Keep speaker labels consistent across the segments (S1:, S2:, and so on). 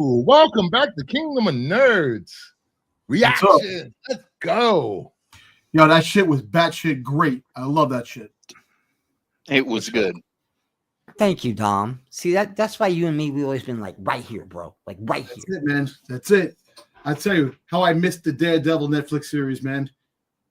S1: Ooh, welcome back to Kingdom of Nerds. Reaction. Let's go.
S2: Yo, that shit was batshit great. I love that shit.
S3: It was good.
S4: Thank you, Dom. See that's why you and me, we always been like right here, bro. Like right
S2: That's
S4: here.
S2: it, man. That's it. I tell you how I missed the Daredevil Netflix series, man.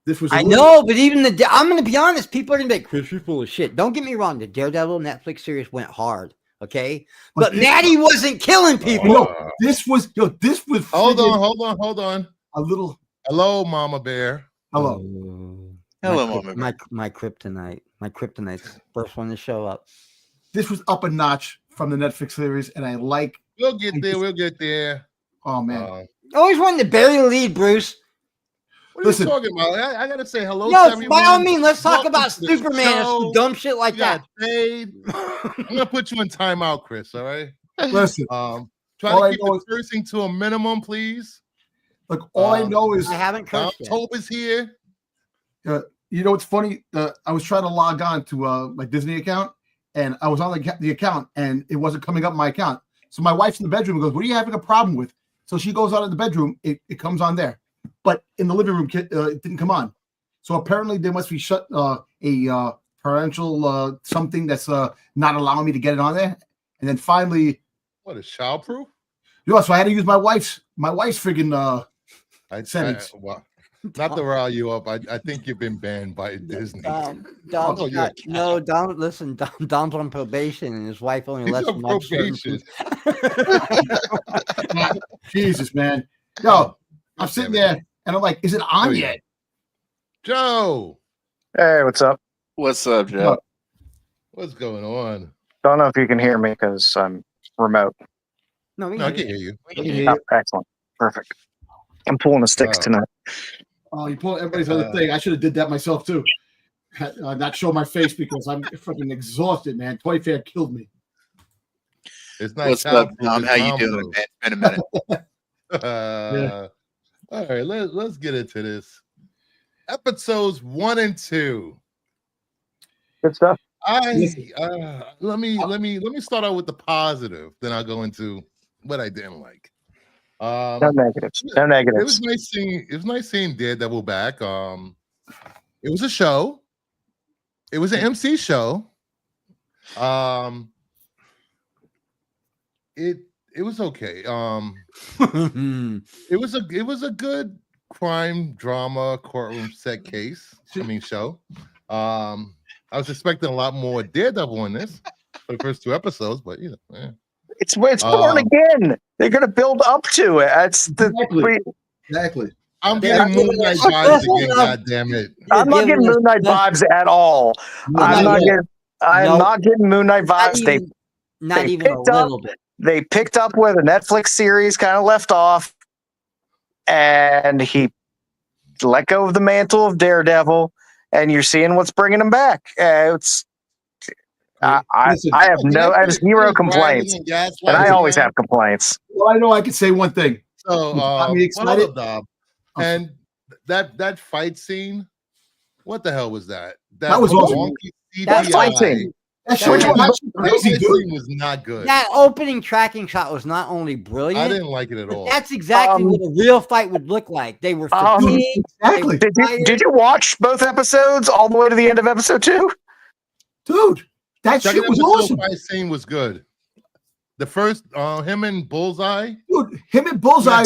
S2: This was.
S4: I know, but even I'm gonna be honest. People are gonna be like, "Chris, you're full of shit." Don't get me wrong. The Daredevil Netflix series went hard, okay, but Maddie wasn't killing people.
S2: No, this was.
S1: Hold on.
S2: A little.
S1: Hello, Mama Bear.
S2: Hello.
S3: Hello, Mama Bear.
S4: My kryptonite. My kryptonite's first one to show up.
S2: This was up a notch from the Netflix series, and I like.
S1: We'll get there.
S2: Oh man.
S4: Always wanted to bury the lead, Bruce.
S1: What are you talking about? I gotta say hello.
S4: No,
S1: to everyone.
S4: by all means, let's talk about
S1: Welcome to the
S4: Superman and
S1: show.
S4: some dumb shit like that.
S1: I'm gonna put you in timeout, Chris. All right.
S2: Listen.
S1: Try to keep the cursing to a minimum, please.
S2: Look, all I know is
S4: I haven't cursed yet.
S1: October's here.
S2: You know what's funny? I was trying to log on to my Disney account, and I was on the account, and it wasn't coming up my account. So my wife's in the bedroom and goes, "What are you having a problem with?" So she goes out in the bedroom. It comes on there, but in the living room, it didn't come on. So apparently, there must be a parental something that's not allowing me to get it on there. And then finally,
S1: what is childproof?
S2: Yeah, so I had to use my wife's friggin' settings.
S1: Well, not to rile you up, I think you've been banned by Disney.
S4: Listen, Dom's on probation and his wife only lets him watch
S1: probation.
S2: Jesus, man. Yo, I'm sitting there and I'm like, is it on yet?
S1: Joe.
S5: Hey, what's up?
S3: What's up, Joe?
S1: What's going on?
S5: Don't know if you can hear me because I'm remote.
S4: No,
S1: I can hear you.
S5: Oh, excellent. Perfect. I'm pulling the sticks tonight.
S2: Oh, you pull everybody's other thing. I should have did that myself too. Not show my face because I'm freaking exhausted, man. Toy Fair killed me.
S1: It's nice.
S3: What's up, Tom? How you doing, man? It's been a minute.
S2: Yeah.
S1: All right, let's get into this. Episodes 1 and 2.
S5: Good stuff.
S1: Let me start out with the positive, then I'll go into what I didn't like.
S5: No negatives. No negatives.
S1: It was nice seeing Daredevil back. It was a show. It was an MC show. It was okay. It was a good crime drama courtroom set case. Show. I was expecting a lot more Daredevil in this for the first 2 episodes, but
S5: It's born again. They're gonna build up to it.
S2: Exactly.
S1: I'm getting Moon Knight vibes again. God damn it!
S5: I'm not getting Moon Knight vibes at all. I'm not getting Moon Knight vibes.
S4: Not even a little bit.
S5: They picked up where the Netflix series kind of left off, and he let go of the mantle of Daredevil, and you're seeing what's bringing him back. I have zero complaints, and I always have complaints.
S2: Well, I know I could say one thing.
S1: So, and that fight scene, what the hell was that?
S2: That was awesome.
S5: That fight scene.
S2: That scene
S1: was not good.
S4: That opening tracking shot was not only brilliant.
S1: I didn't like it at all.
S4: That's exactly what a real fight would look like. They were fatigued.
S2: Exactly.
S5: Did you watch both episodes all the way to the end of episode 2?
S2: Dude, that shit was awesome.
S1: Fight scene was good. The first, him and Bullseye.
S2: Dude, him and Bullseye.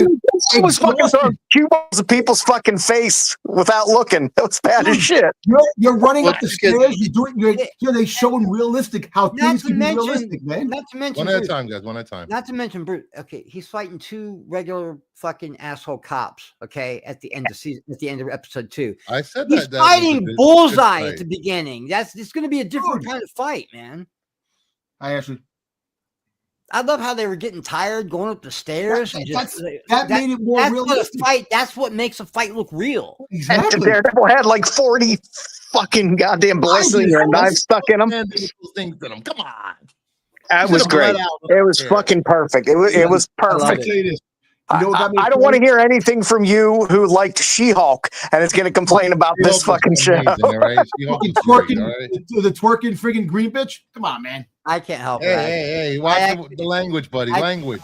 S5: He was fucking throwing cue balls at people's fucking face without looking. That was bad as shit.
S2: You're running up the stairs. They showing realistic how things can be realistic, man.
S4: Not to mention
S1: one at a time, guys. One at a time.
S4: Not to mention, Bruce. Okay, he's fighting 2 regular fucking asshole cops. Okay, at the end of episode 2,
S1: I said
S4: he's fighting Bullseye at the beginning. It's going to be a different kind of fight, man. I love how they were getting tired going up the stairs.
S2: That made it more realistic.
S4: That's what makes a fight look real.
S2: Exactly.
S5: And Daredevil had like 40 fucking goddamn blessings or knives stuck in them.
S1: Come on.
S5: That was great. It was fucking perfect. It was perfect.
S2: You know what got me
S5: I don't want to
S2: excited?
S5: hear anything from you who liked She-Hulk and is going to complain about this
S1: She-Hulk
S5: fucking
S1: was
S5: show.
S1: amazing, all right? She-Hulk
S2: Fucking
S1: was great,
S2: twerking,
S1: all right?
S2: the twerking friggin' green bitch. Come on, man.
S4: I can't help
S1: Hey,
S4: it.
S1: hey, watch the language, buddy.
S4: I-
S1: Language.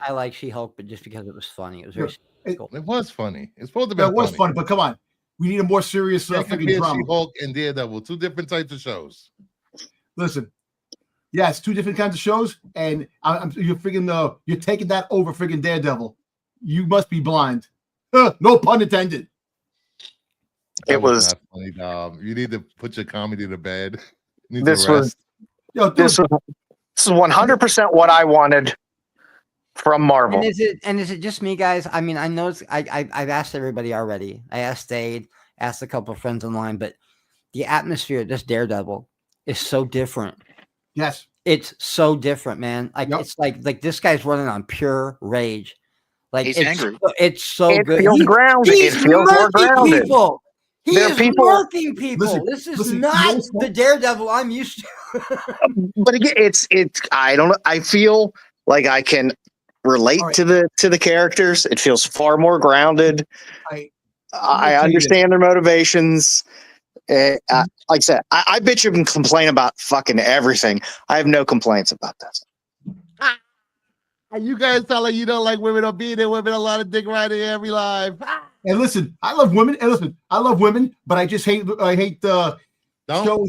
S4: I like She-Hulk, but just because it was funny, it was very cool.
S1: It was funny. It's supposed to be
S2: That was
S1: funny.
S2: fun, but come on. We need a more serious
S1: Can't
S2: friggin'
S1: compare
S2: drama.
S1: She-Hulk and Daredevil, 2 different types of shows.
S2: Listen, yes, 2 different kinds of shows, and you're you're taking that over friggin' Daredevil. You must be blind. No pun intended.
S5: It was
S1: not funny, Dom. You need to put your comedy to bed. You need
S5: this
S1: to
S5: was
S1: rest.
S2: Yo, dude,
S5: this was 100% what I wanted from Marvel.
S4: And is it just me, guys? I mean, I know I've asked everybody already. I asked Dade, asked a couple of friends online, but the atmosphere of this Daredevil is so different.
S2: yes.
S4: It's so different, man. Like
S2: Yep.
S4: it's like this guy's running on pure rage. Like
S3: He's
S4: it's
S3: angry.
S4: it's so
S5: It
S4: good.
S5: feels grounded. It
S4: He's
S5: feels more
S4: murking
S5: grounded.
S4: people. He
S5: There are
S4: is
S5: people-
S4: murking people.
S2: Listen,
S4: this is
S2: listen,
S4: not
S2: you know what's
S4: the Daredevil I'm used to.
S5: But again, it's I don't know. I feel like I can relate
S2: All right.
S5: to the characters. It feels far more grounded.
S2: I
S5: I understand their motivations. Like I said, I bitch and complain about fucking everything. I have no complaints about this.
S1: You guys sound like you don't like women or being there. Women a lot of dick riding every live.
S2: And listen, I love women. And listen, I love women, but I just hate shows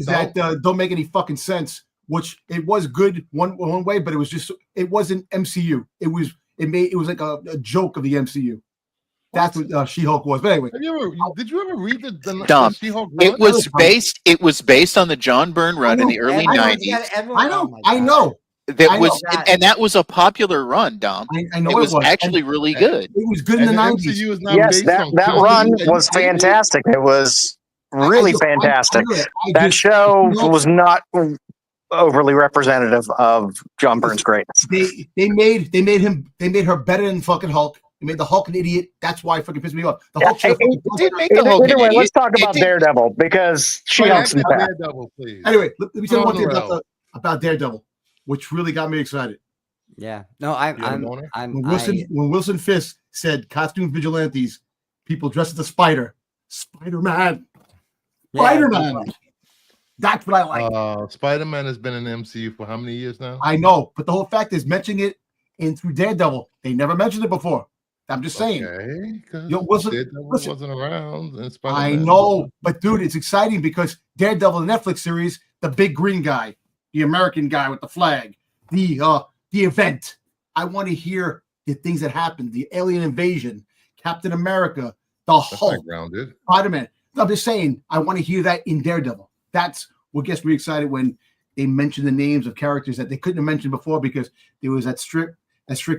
S2: that don't make any fucking sense. Which it was good one way, but it wasn't MCU. It was like a joke of the MCU. That's what She-Hulk was. But anyway,
S1: Did you ever read the
S3: Dom,
S1: She-Hulk
S3: It
S1: run?
S3: was based on the John Byrne run in the early
S2: I know.
S3: 90s.
S2: I know.
S3: That was a popular run, Dom.
S2: I know
S3: It was actually really good.
S2: It was good in the 90s.
S1: MCU is not
S5: Yes,
S1: based
S5: that
S1: on
S5: that
S1: comics.
S5: run
S1: Are you
S5: was
S1: kidding me?
S5: fantastic. It was really fantastic. That show was not overly representative of John Byrne's greatness.
S2: They made her better than fucking Hulk. They made the Hulk an idiot. That's why it fucking pissed me off. The Hulk should
S3: It did make the Hulk an
S5: Either way,
S3: idiot.
S5: let's talk about
S3: It did-
S5: Daredevil because She-Hulk's in the past.
S1: Daredevil, please.
S2: Anyway, let me tell you one thing
S1: Honorable.
S2: about Daredevil, which really got me excited.
S4: Yeah. No,
S2: When Wilson Fisk said costume vigilantes, people dressed as a Spider-Man. Spider-Man. That's what I like.
S1: Spider-Man has been in the MCU for how many years now?
S2: I know, but the whole fact is mentioning it through Daredevil. They never mentioned it before. I'm just saying.
S1: Okay,
S2: Yo, Wilson,
S1: Daredevil
S2: listen.
S1: wasn't around. And
S2: I
S1: Spider-Man
S2: know, but dude, it's exciting because Daredevil, the Netflix series, the big green guy, the American guy with the flag, the event. I want to hear the things that happened, the alien invasion, Captain America, the
S1: That's
S2: Hulk,
S1: not grounded.
S2: Spider-Man. I'm just saying, I want to hear that in Daredevil. That's what gets me excited when they mention the names of characters that they couldn't have mentioned before because there was that strict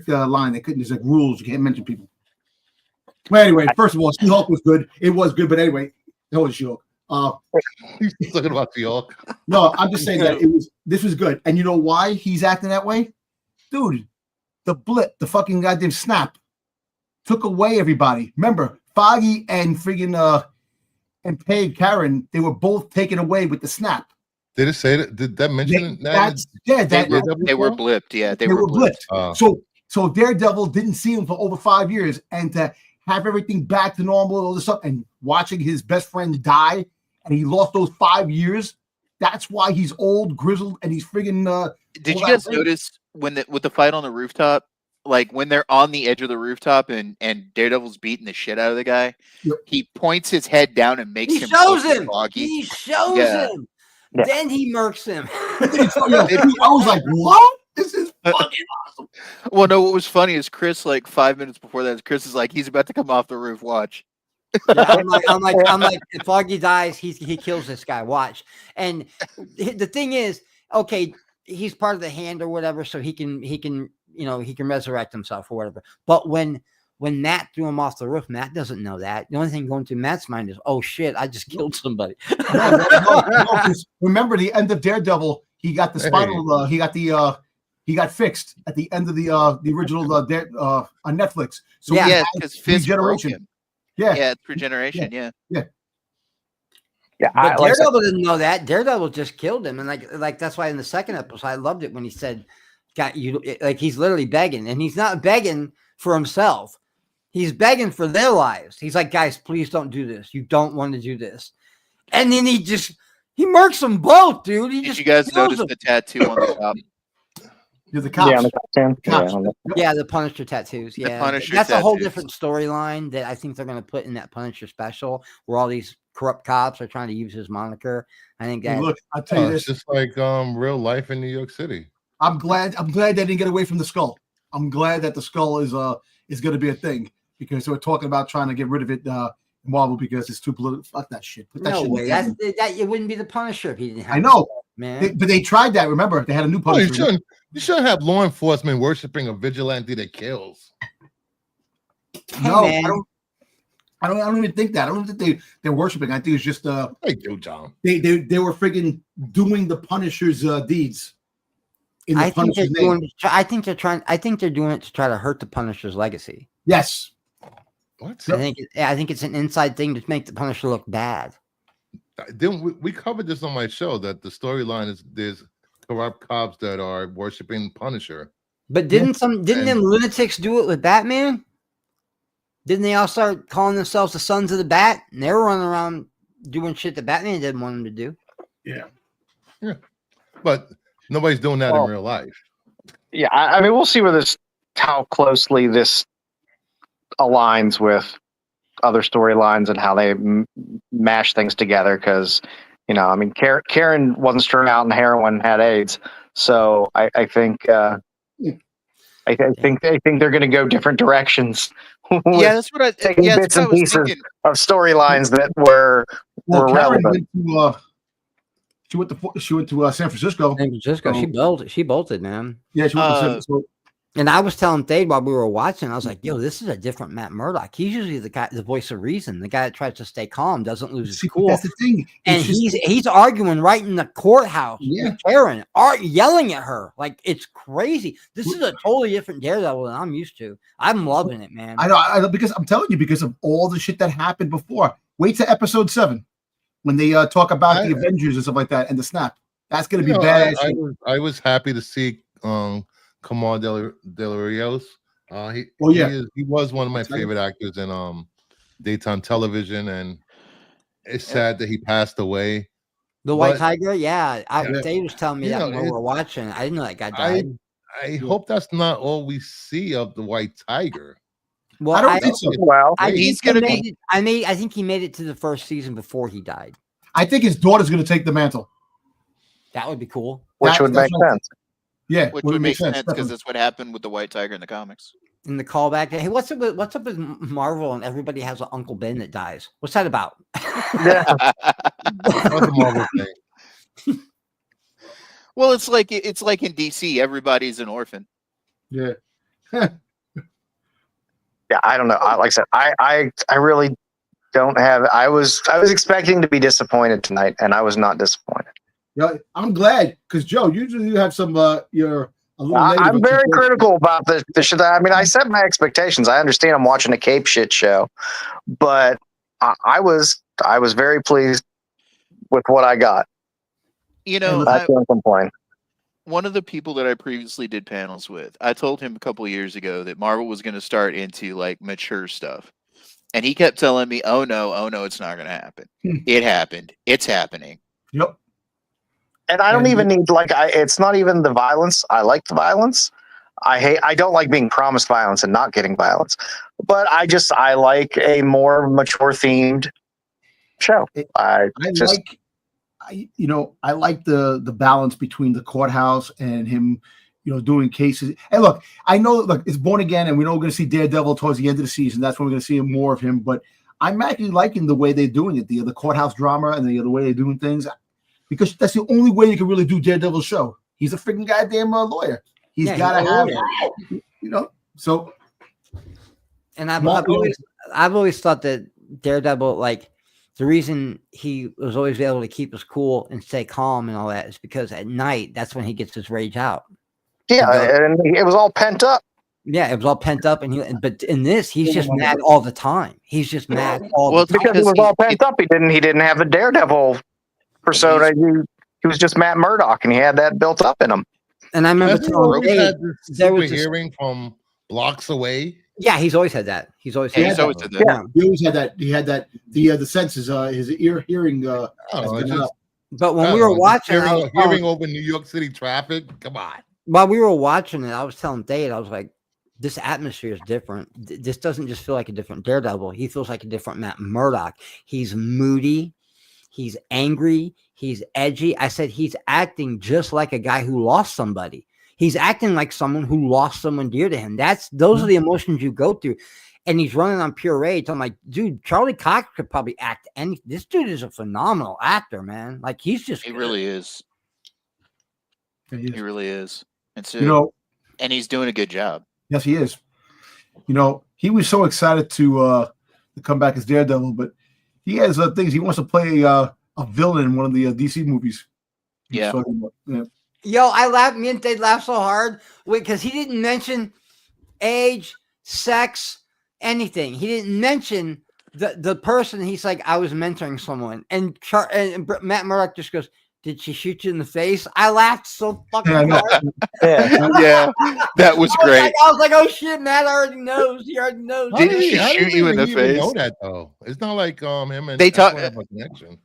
S2: line. They couldn't. There's like rules. You can't mention people. Well, anyway, first of all, She-Hulk was good. It was good, but anyway, no, it's She-Hulk.
S1: He's talking about the Hulk.
S2: No, I'm just saying that this was good. And you know why he's acting that way? Dude, the blip, the fucking goddamn snap took away everybody. Remember, Foggy and friggin' and Peg Karen, they were both taken away with the snap.
S1: Did it say that? Did that mention
S3: They were blipped. Yeah, they were blipped.
S2: So Daredevil didn't see him for over 5 years, and to have everything back to normal and all this stuff, and watching his best friend die, and he lost those 5 years. That's why he's old, grizzled, and he's friggin'.
S3: Did you guys notice with the fight on the rooftop? Like when they're on the edge of the rooftop and Daredevil's beating the shit out of the guy, he points his head down and makes him
S4: shows him.
S3: Foggy.
S4: He shows him.
S5: Yeah.
S4: Then he murks him.
S2: I was like, what? This is fucking awesome.
S3: Well, no, what was funny is Chris, like 5 minutes before that, Chris is like, he's about to come off the roof. Watch.
S4: Yeah, I'm like, if Foggy dies, he kills this guy. Watch. And the thing is, okay, he's part of the hand or whatever, so he can resurrect himself or whatever. But when Matt threw him off the roof, Matt doesn't know that. The only thing going through Matt's mind is, oh shit, I just killed somebody.
S2: No, remember the end of Daredevil, he got the spinal, he got fixed at the end of the original on Netflix. So
S3: yeah, because Fisk broke him.
S2: Yeah,
S3: it's regeneration. Yeah.
S4: But Daredevil didn't know that. Daredevil just killed him, and like that's why in the second episode I loved it when he said, "Got you?" Like he's literally begging, and he's not begging for himself. He's begging for their lives. He's like, guys, please don't do this. You don't want to do this. And then he murks them both, dude.
S3: Did you guys notice the tattoo on the top?
S2: You're the cops.
S5: Yeah, on the costume.
S2: Cops.
S5: Yeah,
S4: the Punisher tattoos.
S3: The
S4: Yeah,
S3: Punisher
S4: that's a whole
S3: tattoos.
S4: different storyline that I think they're going to put in that Punisher special, where all these corrupt cops are trying to use his moniker. I think
S2: Hey,
S4: that.
S2: look, I'll tell you
S1: It's
S2: this.
S1: just like real life in New York City.
S2: I'm glad they didn't get away from the skull. I'm glad that the skull is going to be a thing, because they were talking about trying to get rid of it in Marvel because it's too political. Fuck that shit. Put that
S4: No
S2: shit in
S4: way.
S2: the
S4: That
S2: cabinet.
S4: it wouldn't be the Punisher if he didn't have.
S2: I know,
S4: man.
S2: but they tried that. Remember, they had a new
S1: Oh,
S2: Punisher.
S1: you shouldn't have law enforcement worshiping a vigilante that kills.
S4: Hey,
S2: No,
S4: man.
S2: I don't even think that. I don't think they're worshiping. I think it's just
S1: They do, John.
S2: they were friggin' doing the Punisher's deeds. In the
S4: I think they're
S2: Punisher's name.
S4: doing. I think they're trying. I think they're doing it to try to hurt the Punisher's legacy.
S2: Yes.
S1: What?
S4: I think it's an inside thing to make the Punisher look bad.
S1: Didn't we covered this on my show that the storyline is there's corrupt cops that are worshiping Punisher.
S4: But didn't them lunatics do it with Batman? Didn't they all start calling themselves the Sons of the Bat? And they were running around doing shit that Batman didn't want them to do.
S2: Yeah.
S1: But nobody's doing that in real life.
S5: Yeah, I mean, we'll see how closely this aligns with other storylines and how they mash things together. Because, I mean, Karen wasn't strung out and heroin, had AIDS. So I think I think they're going to go different directions.
S3: Yeah, that's what I.
S5: Taking
S3: Yeah,
S5: bits
S3: that's what I
S5: and
S3: was
S5: pieces
S3: thinking.
S5: of storylines that were
S2: Karen
S5: relevant.
S2: she went to San Francisco.
S4: San Francisco.
S2: So-
S4: She bolted, man.
S2: Yeah, she went to San Francisco.
S4: And I was telling Dave while we were watching, I was like, "Yo, this is a different Matt Murdock. He's usually the voice of reason, the guy that tries to stay calm, doesn't lose his
S2: See,
S4: cool."
S2: that's the thing.
S4: And
S2: It's just-
S4: he's arguing right in the courthouse
S2: Yeah.
S4: with Karen, yelling at her like it's crazy. This is a totally different Daredevil than I'm used to. I'm loving it, man.
S2: I know, because I'm telling you, because of all the shit that happened before. Wait till episode 7 when they talk about the Avengers and stuff like that and the snap. That's going to be bad.
S1: I was happy to see Kamal Del Rios. He was one of my favorite actors in daytime television, and it's sad that he passed away.
S4: The White Tiger, yeah. Dave was telling me that
S1: know,
S4: when we were watching. I didn't know that guy died.
S1: I hope that's not all we see of the White Tiger.
S4: Well,
S2: I don't think so.
S5: Well,
S4: I
S3: He's
S4: think
S3: gonna
S4: he made it- I think he made it to the first season before he died.
S2: I think his daughter's going to take the mantle.
S4: That would be cool.
S5: which would make sense.
S2: Yeah,
S3: Which would make sense because
S2: definitely.
S3: that's what happened with the White Tiger in the comics.
S4: In the callback, hey, what's up with Marvel and everybody has an Uncle Ben that dies? What's that about?
S5: Yeah.
S1: That's a Marvel thing.
S3: Well, it's like in DC, everybody's an orphan.
S2: Yeah.
S5: Yeah, I don't know. Like I said, I really don't have. I was expecting to be disappointed tonight, and I was not disappointed.
S2: Yeah, I'm glad because Joe, usually you have some you're a little negative.
S5: I'm very critical about the shit. I mean, I set my expectations. I understand I'm watching a cape shit show, but I was very pleased with what I got. I can't complain.
S3: One of the people that I previously did panels with, I told him a couple of years ago that Marvel was going to start into like mature stuff. And he kept telling me, oh no, it's not going to happen. It happened. It's happening.
S2: Yep.
S5: And I don't even need it's not even the violence. I like the violence. I don't like being promised violence and not getting violence. But I like a more mature themed show. I
S2: like the balance between the courthouse and him, doing cases. And look, I know it's Born Again, and we know we're going to see Daredevil towards the end of the season. That's when we're going to see more of him. But I'm actually liking the way they're doing it, the courthouse drama and the way they're doing things, because that's the only way you can really do Daredevil's show. He's a freaking goddamn lawyer. He's got to have, So,
S4: and I've always thought that Daredevil, like, the reason he was always able to keep us cool and stay calm and all that is because at night, that's when he gets his rage out.
S5: Yeah, and it was all pent up.
S4: Yeah, it was all pent up, but in this, he's just mad all the time. He's just mad all the time.
S5: Because it was all pent up. He didn't have the Daredevil persona. He was just Matt Murdock, and he had that built up in him.
S4: And I remember telling Dave,
S1: there was hearing from blocks away.
S4: Yeah, he's always had that. He's always
S3: Yeah,
S4: had
S3: he's
S4: that.
S3: always said that.
S2: Yeah, he always had that. He had that. The senses, his hearing. Has been
S1: just,
S2: up.
S4: But when we were watching,
S1: hearing over New York City traffic, come on.
S4: while we were watching it, I was telling Dave, I was like, this atmosphere is different. This doesn't just feel like a different Daredevil. He feels like a different Matt Murdock. He's moody. He's angry. He's edgy. I said he's acting just like a guy who lost somebody. He's acting like someone who lost someone dear to him. Those are the emotions you go through. And he's running on pure rage. I'm like, dude, Charlie Cox could probably act anything. This dude is a phenomenal actor, man. Like he
S3: really is.
S2: He
S3: really is. And so, and he's doing a good job.
S2: Yes, he is. He was so excited to come back as Daredevil, but he has things. He wants to play a villain in one of the DC movies.
S3: Yeah.
S4: Yo, I laughed. Me and Dave laughed so hard because he didn't mention age, sex, anything. He didn't mention the person. He's like, I was mentoring someone, and Matt Murdock just goes, "Did she shoot you in the face?" I laughed so fucking hard.
S3: Yeah, that was great.
S4: I was like, "Oh shit, Matt already knows. He already knows."
S3: Did she shoot you in the face?
S1: Know that though. It's not like him and
S3: they talk
S1: have a connection.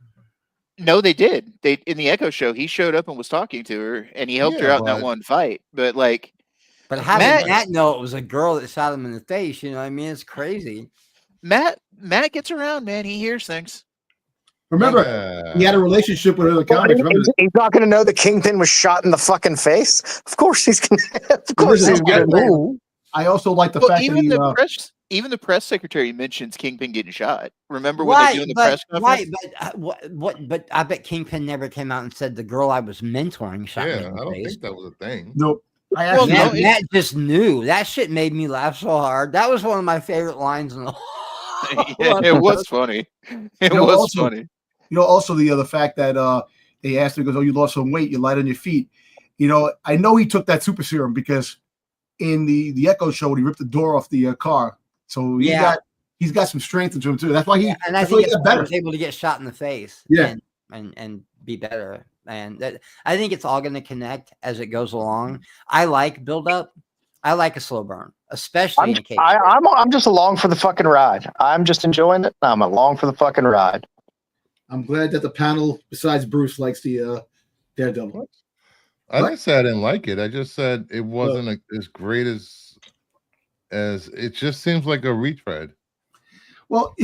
S3: No, they did. They in the Echo show, he showed up and was talking to her, and he helped her out in that one fight. But
S4: how did Matt know it was a girl that shot him in the face? You know what I mean? It's crazy.
S3: Matt gets around, man. He hears things.
S2: Remember, he had a relationship with her in the comics.
S5: He's not going to know the Kingpin was shot in the fucking face. Of course he's going to. Of course he's going to know.
S2: I also like the fact that
S3: even the press secretary mentions Kingpin getting shot. Remember when they doing the press conference?
S4: Right, but I bet Kingpin never came out and said the girl I was mentoring shot me in the
S1: I don't
S4: face.
S1: think that was a thing.
S2: Nope.
S4: Matt just knew. That shit made me laugh so hard. That was one of my favorite lines in the
S3: yeah, it was funny. It was funny.
S2: Also the fact that they asked him, he goes, "Oh, you lost some weight, you're light on your feet." I know he took that super serum because in the Echo show when he ripped the door off the car. So he's got some strength into him too. That's why he
S4: and I think he was able to get shot in the face.
S2: Yeah.
S4: And be better. And I think it's all going to connect as it goes along. I like build up. I like a slow burn, especially in a case.
S5: I'm just along for the fucking ride. I'm just enjoying it. I'm along for the fucking ride.
S2: I'm glad that the panel, besides Bruce, likes the Daredevil.
S1: I didn't say I didn't like it. I just said it wasn't as great as it just seems like a retread.
S2: Well,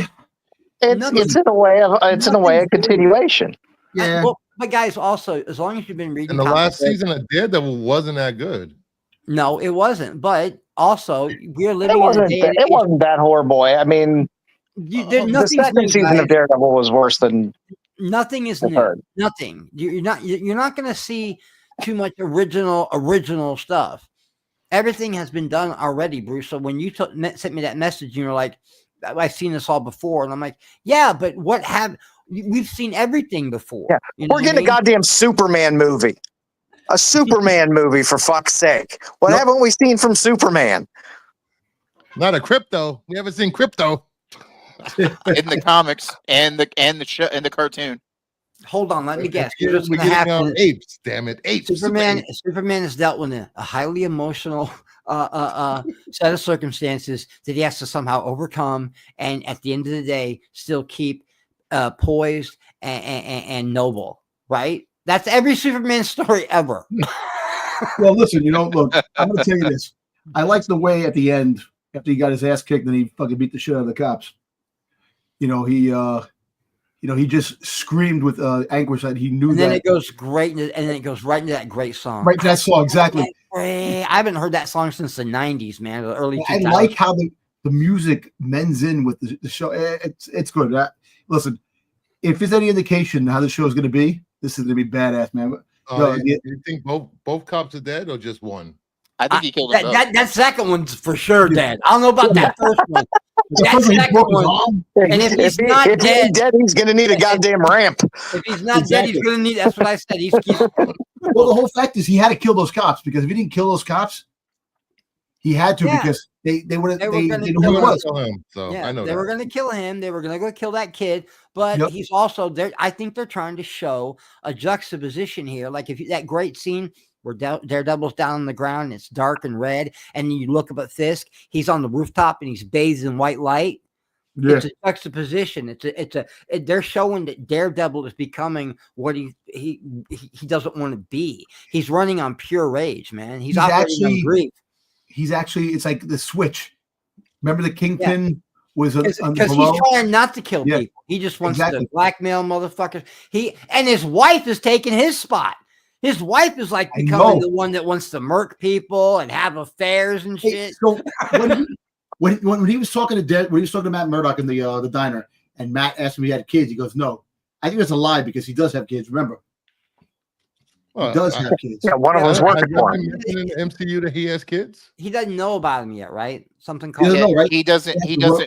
S5: it's in a way a continuation.
S2: Yeah.
S4: But guys, also, as long as you've been reading,
S1: and the last season of Daredevil wasn't that good.
S4: No, it wasn't. But also, we're living.
S5: It wasn't that horrible. I mean, the second season of Daredevil was worse than.
S4: Nothing is new. Nothing. You're not going to see too much original stuff. Everything has been done already, Bruce. So when you sent me that message, you were like, "I've seen this all before," and I'm like, "Yeah, but we've seen everything before."
S5: Yeah. We're getting a goddamn Superman movie. A Superman movie, for fuck's sake. What haven't we seen from Superman?
S1: Not a Crypto. We haven't seen Crypto.
S3: In the comics and the show and the cartoon.
S4: Hold on, let me guess.
S1: We're getting apes, damn it. Apes.
S4: Superman has dealt with a highly emotional set of circumstances that he has to somehow overcome, and at the end of the day, still keep poised and noble, right? That's every Superman story ever.
S2: Well, listen, look, I'm going to tell you this. I like the way at the end, after he got his ass kicked and he fucking beat the shit out of the cops. He just screamed with anguish that he knew
S4: and
S2: that.
S4: Then it goes great, and then it goes right into that great song.
S2: Right, that song, exactly.
S4: I haven't heard that song since the 90s, man, the early 2000s.
S2: I like how the music mends in with the show. It's good. Listen, if there's any indication how the show is going to be, this is going to be badass, man.
S1: You think both cops are dead or just one?
S3: I think he killed himself.
S4: That second one's for sure dead. I don't know about that first one. That second one. And if he's not dead,
S5: he's going to need a goddamn ramp.
S4: If he's not dead, he's going to need. That's what I said.
S2: Well, the whole fact is he had to kill those cops, because if he didn't kill those cops, he had to, because they were going to
S1: kill him. So I know
S4: they were going to kill him. They were going to go kill that kid. But he's also there. I think they're trying to show a juxtaposition here. Like that great scene where Daredevil's down on the ground and it's dark and red, and you look up at Fisk, he's on the rooftop and he's bathed in white light. Yeah. It's a juxtaposition. They're showing that Daredevil is becoming what he doesn't want to be. He's running on pure rage, man. He's operating on grief.
S2: He's actually, it's like the switch. Remember the Kingpin was
S4: because he's trying not to kill people. He just wants to blackmail motherfuckers. And his wife is taking his spot. His wife is like becoming the one that wants to murk people and have affairs and shit.
S2: So when he was talking to Matt Murdock in the diner, and Matt asked him if he had kids, he goes, "No, I think that's a lie because he does have kids. Remember, he does have kids.
S5: Yeah, one of them's working for him.
S1: In the MCU that he has kids.
S4: He doesn't know about him yet, right? Something called
S3: he doesn't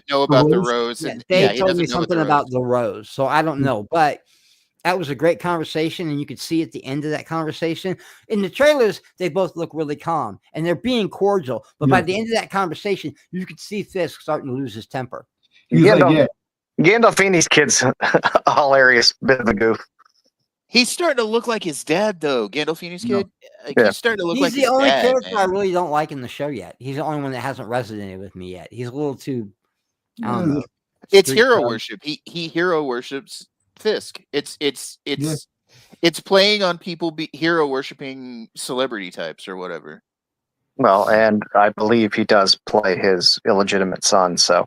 S3: know about the Rose.
S4: They told me something about the Rose, so I don't know, but. That was a great conversation, and you could see at the end of that conversation. In the trailers, they both look really calm, and they're being cordial. But by the end of that conversation, you could see Fisk starting to lose his temper.
S5: Gandolfini's kid's a hilarious bit of a goof.
S3: He's starting to look like his dad, though. Gandolfini's kid. He's starting to look like his dad.
S4: He's the only character I really don't like in the show yet. He's the only one that hasn't resonated with me yet. He's a little too, I don't know.
S3: It's hero worship. He hero worships Fisk. It's playing on people hero worshiping celebrity types or whatever.
S5: Well, and I believe he does play his illegitimate son, so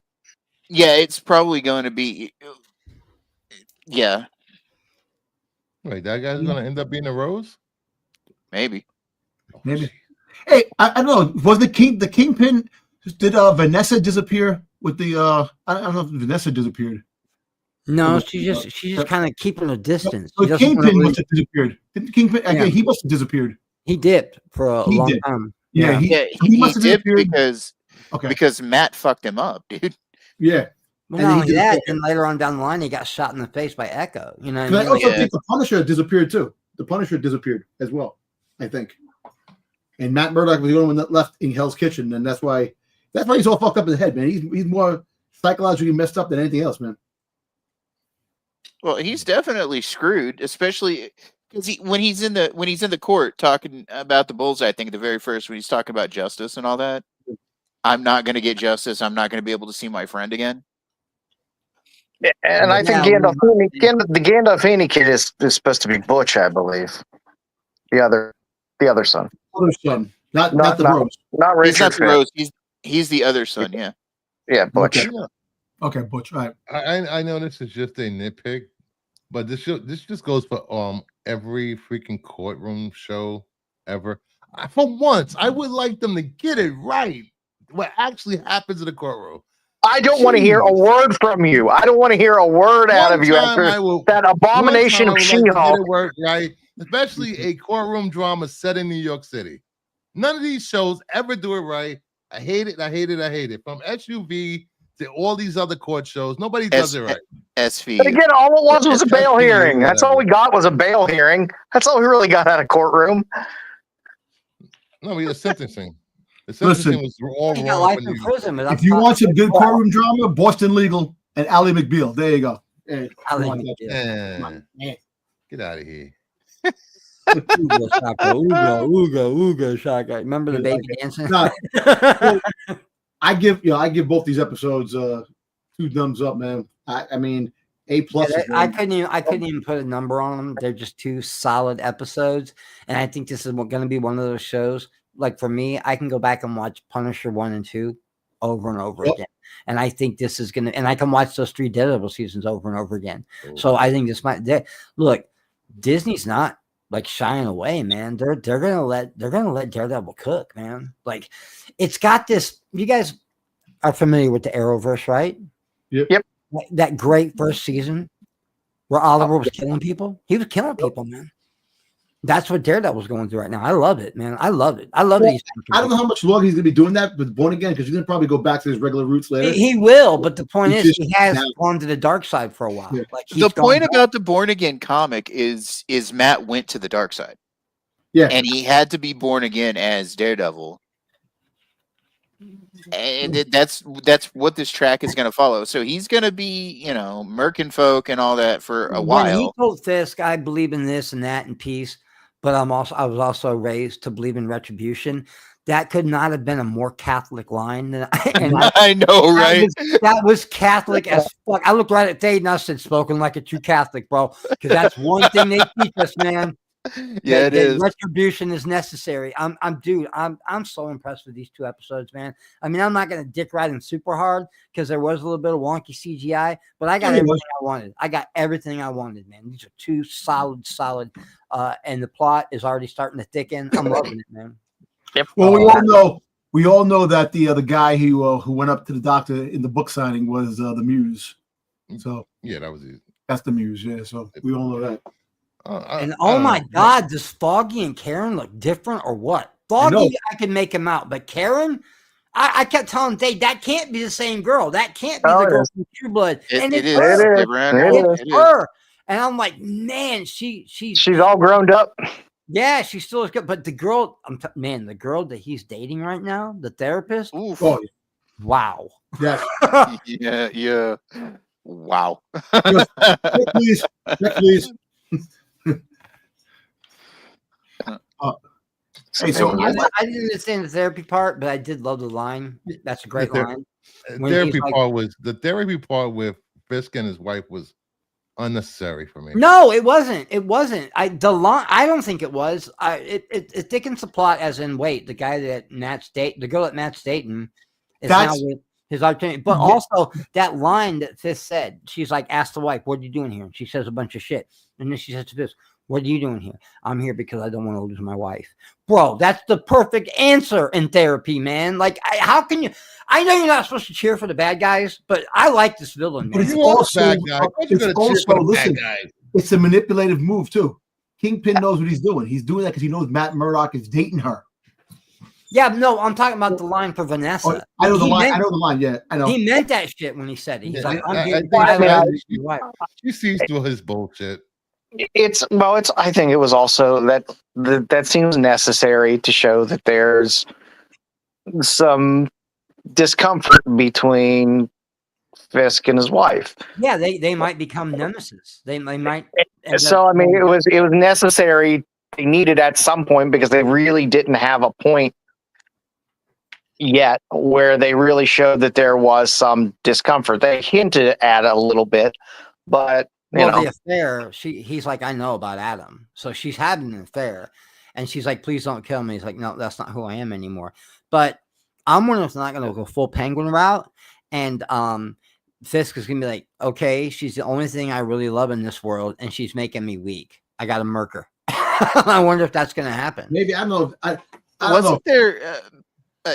S3: yeah, it's probably going to be Wait,
S1: that guy's going to end up being a Rose?
S3: Maybe.
S2: Hey, I don't know. Was the Kingpin? Did Vanessa disappear with the? I don't know if Vanessa disappeared.
S4: No, she's just kind of keeping a distance.
S2: No, the Kingpin must have disappeared. Didn't Kingpin? Yeah. He must have disappeared.
S4: He dipped for a long time.
S3: Yeah, he must have disappeared because Matt fucked him up, dude.
S2: Yeah.
S4: Well, not only that, and later on down the line, he got shot in the face by Echo. You know,
S2: I also think the Punisher disappeared too. The Punisher disappeared as well, I think. And Matt Murdock was the only one that left in Hell's Kitchen, and that's why he's all fucked up in the head, man. He's more psychologically messed up than anything else, man.
S3: Well, he's definitely screwed, especially because when he's in the court talking about the bullseye thing at the very first, when he's talking about justice and all that. I'm not going to get justice. I'm not going to be able to see my friend again.
S5: Yeah, and I think the Gandolfini kid is supposed to be Butch, I believe. The other son.
S2: Other son, not the Rose.
S5: Not Richard.
S3: He's not the Rose. He's the other son. Yeah.
S5: Yeah, Butch.
S2: Okay, Butch. All right.
S1: I know this is just a nitpick, but this just goes for every freaking courtroom show ever. For once, I would like them to get it right. What actually happens in the courtroom?
S5: I don't want to hear a word from you. I don't want to hear a word out of you after that abomination of She-Hulk.
S1: Right, especially a courtroom drama set in New York City. None of these shows ever do it right. I hate it. From SUV to all these other court shows, nobody does it right.
S3: SV.
S5: But again, all it was a bail hearing. That's all we got was a bail hearing. That's all we really got out of courtroom.
S1: No, we had sentencing. The sentencing was all wrong.
S4: Got life in prison,
S2: if you want some good courtroom drama, Boston Legal and Ally McBeal. There you go. Hey,
S1: get out of here.
S4: Ooga shaka. Remember the baby dancing?
S2: No. I give both these episodes 2 thumbs up, man. I mean, A+.
S4: I couldn't even put a number on them. They're just 2 solid episodes, and I think this is going to be one of those shows. Like for me, I can go back and watch Punisher 1 and 2 over and over again, and I think this is gonna. And I can watch those 3 Daredevil seasons over and over again. So I think this might. Look, Disney's not like shying away, man. They're gonna let Daredevil cook, man. Like it's got this. You guys are familiar with the Arrowverse, right?
S5: Yep.
S4: That great first season where Oliver was killing people. He was killing people, man. That's what Daredevil's going through right now. I love it, man. I love it. I don't
S2: know how much longer he's going to be doing that with Born Again because he's going to probably go back to his regular roots later.
S4: He will, but the point is he has gone to the dark side for a while.
S2: Yeah.
S4: Like
S3: the point about the Born Again comic is Matt went to the dark side.
S2: Yeah.
S3: And he had to be born again as Daredevil. And that's what this track is going to follow. So he's going to be, murking folk and all that for a while.
S4: He told Fisk, I believe in this and that and peace. but I was also raised to believe in retribution. That could not have been a more Catholic line than
S3: I know, right?
S4: That was Catholic as fuck. I looked right at Dave and I said, "Spoken like a true Catholic, bro," because that's one thing they teach us, man.
S3: Yeah, it is.
S4: Retribution is necessary. I'm so impressed with these 2 episodes, man. I mean, I'm not gonna dick ride them super hard because there was a little bit of wonky CGI, but I got everything I wanted. I got everything I wanted, man. These are 2 solid, and the plot is already starting to thicken. I'm loving it, man.
S5: Yep.
S2: Well, we all know that the guy who went up to the doctor in the book signing was the Muse. So
S1: yeah, that was it.
S2: That's the Muse. Yeah, so we all know that.
S4: And oh my God, does Foggy and Karen look different or what? Foggy, I can make him out, but Karen, I kept telling Dave that can't be the same girl. That can't be the girl from True Blood. And
S3: It is.
S4: It's her. And I'm like, man, she's
S5: all grown up.
S4: Yeah, she still is good. But the girl, the girl that he's dating right now, the therapist.
S3: Oof.
S2: Oh,
S4: wow.
S2: Yes.
S3: yeah. Wow.
S2: Please. Hey, so
S4: I didn't understand the therapy part, but I did love the line. That's a great line.
S1: The therapy part with Fisk and his wife was unnecessary for me.
S4: No, it wasn't. I don't think it was. It thickens the plot, as in the guy that the girl that Matt's dating is now with his opportunity. But also that line that Fisk said, she's like, ask the wife, what are you doing here? And she says a bunch of shit. And then she says to Fisk, what are you doing here? I'm here because I don't want to lose my wife. Bro, that's the perfect answer in therapy, man. Like, how can you? I know you're not supposed to cheer for the bad guys, but I like this villain, man.
S2: But it's also, it's a manipulative move, too. Kingpin knows what he's doing. He's doing that because he knows Matt Murdock is dating her.
S4: Yeah, no, I'm talking about the line for Vanessa.
S2: Oh, I know the line. Yeah, I know.
S4: He meant that shit when he said it. He's like, I'm here
S1: she sees through his bullshit.
S5: I think it was also that seems necessary to show that there's some discomfort between Fisk and his wife.
S4: Yeah, they might become nemesis. They might.
S5: So I mean, it was necessary. They needed at some point because they really didn't have a point yet where they really showed that there was some discomfort. They hinted at it a little bit, but.
S4: The affair, he's like, I know about Adam. So she's having an affair. And she's like, please don't kill me. He's like, no, that's not who I am anymore. But I'm wondering if they're not going to go full Penguin route. And Fisk is going to be like, okay, she's the only thing I really love in this world. And she's making me weak. I got to murk her. I wonder if that's going to happen.
S2: Maybe. I don't know. I
S3: wasn't there,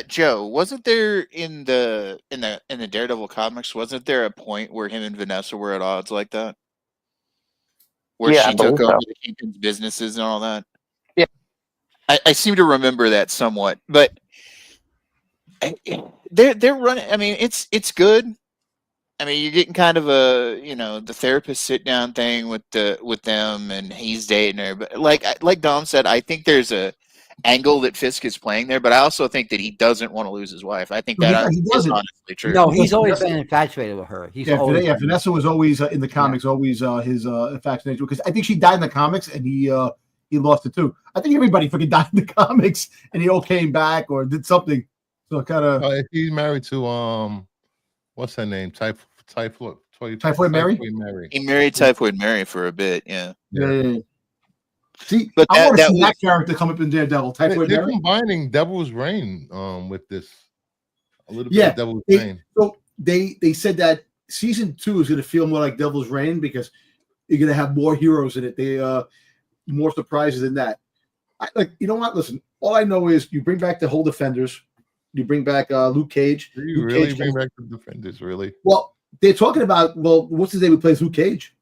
S3: Joe, wasn't there in the Daredevil comics, wasn't there a point where him and Vanessa were at odds like that? Where she took over the Kingpin's businesses and all that.
S5: Yeah,
S3: I seem to remember that somewhat, but they're running. I mean, it's good. I mean, you're getting kind of a the therapist sit down thing with them, and he's dating her. But like Dom said, I think there's a angle that Fisk is playing there, but I also think that he doesn't want to lose his wife. I think that is honestly true.
S4: No, he's always been infatuated with her.
S2: Vanessa was always in the comics, always his infatuation, because I think she died in the comics and he lost it too. I think everybody freaking died in the comics and he all came back or did something. So kind of.
S1: He's married to what's her name? Typhoid
S2: Mary.
S3: He married Typhoid Mary for a bit. Yeah.
S2: See, but I want to see that character come up in Daredevil.
S1: They're combining Devil's Reign with this a little bit of Devil's Reign.
S2: So they said that season 2 is going to feel more like Devil's Reign because you're going to have more heroes in it. They more surprises than that. You know what? Listen, all I know is you bring back the whole Defenders. You bring back Luke Cage.
S1: Do you really bring back the Defenders? Really?
S2: Well, they're talking about what's his name who plays Luke Cage?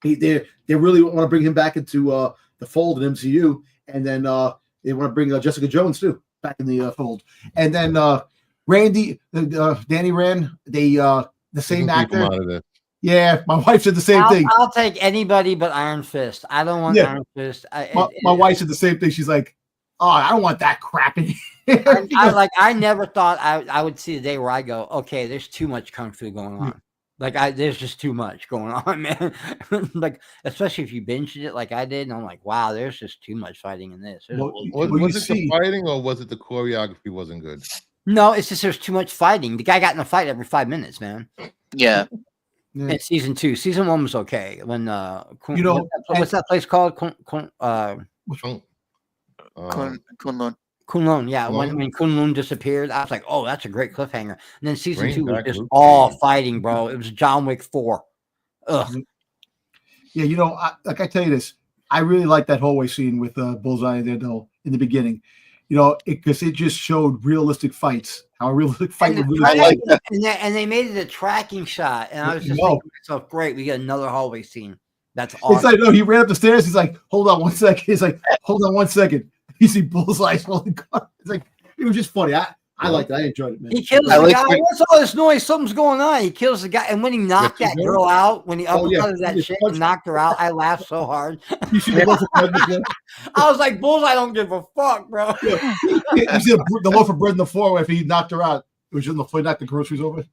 S2: They really want to bring him back into the fold in MCU, and then they want to bring Jessica Jones too back in the fold, and then Danny Rand, the same actor. Yeah, my wife said the same thing.
S4: I'll take anybody but Iron Fist. I don't want Iron Fist.
S2: My wife said the same thing. She's like, "Oh, I don't want that crap in here."
S4: I never thought I would see the day where I go, okay, there's too much kung fu going on. Like there's just too much going on, man. Like especially if you binged it like I did, and I'm like, wow, there's just too much fighting in this.
S1: Was it the fighting or was it the choreography wasn't good?
S4: No, it's just there's too much fighting. The guy got in a fight every 5 minutes, man.
S3: Yeah.
S4: In season 2, season 1 was okay. When what's that place called?
S3: Kunlun.
S4: Kunlun, yeah. When Kunlun disappeared, I was like, "Oh, that's a great cliffhanger." And then season 2 was just all fighting, bro. It was John Wick 4. Ugh.
S2: Yeah, like I tell you this, I really like that hallway scene with Bullseye and Daredevil in the beginning. Because it just showed realistic fights. How a realistic fight would really
S4: like. And they made it a tracking shot, and I was just thinking to myself, "Great, we get another hallway scene." That's awesome.
S2: It's like, no, he ran up the stairs. He's like, "Hold on 1 second." He's like, "Hold on 1 second." You see Bullseye's holding gun. It's like, it was just funny. I liked it. I enjoyed it, man.
S4: He kills the guy. What's all this noise? Something's going on. He kills the guy. And when he knocked that girl out, when he uppercutted that chick and knocked her out, I laughed so hard.
S2: You see the loaf of bread?
S4: I was like, Bullseye don't give a fuck, bro.
S2: Yeah. You see the loaf of bread in the floor after he knocked her out. It was just the floor, knocked the groceries over.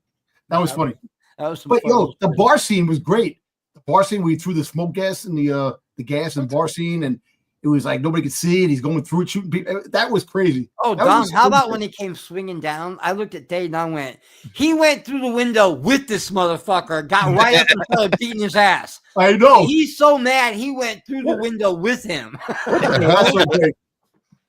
S2: That was funny.
S4: That was
S2: the bar scene was great. The bar scene where he threw the smoke gas in the gas and bar scene, and it was like nobody could see it. He's going through it, shooting people. That was crazy.
S4: Oh, Don, how about when he came swinging down? I looked at Dave and I went, he went through the window with this motherfucker, got right up and started beating his ass.
S2: I know.
S4: And he's so mad, he went through the window with him.
S2: That's so great.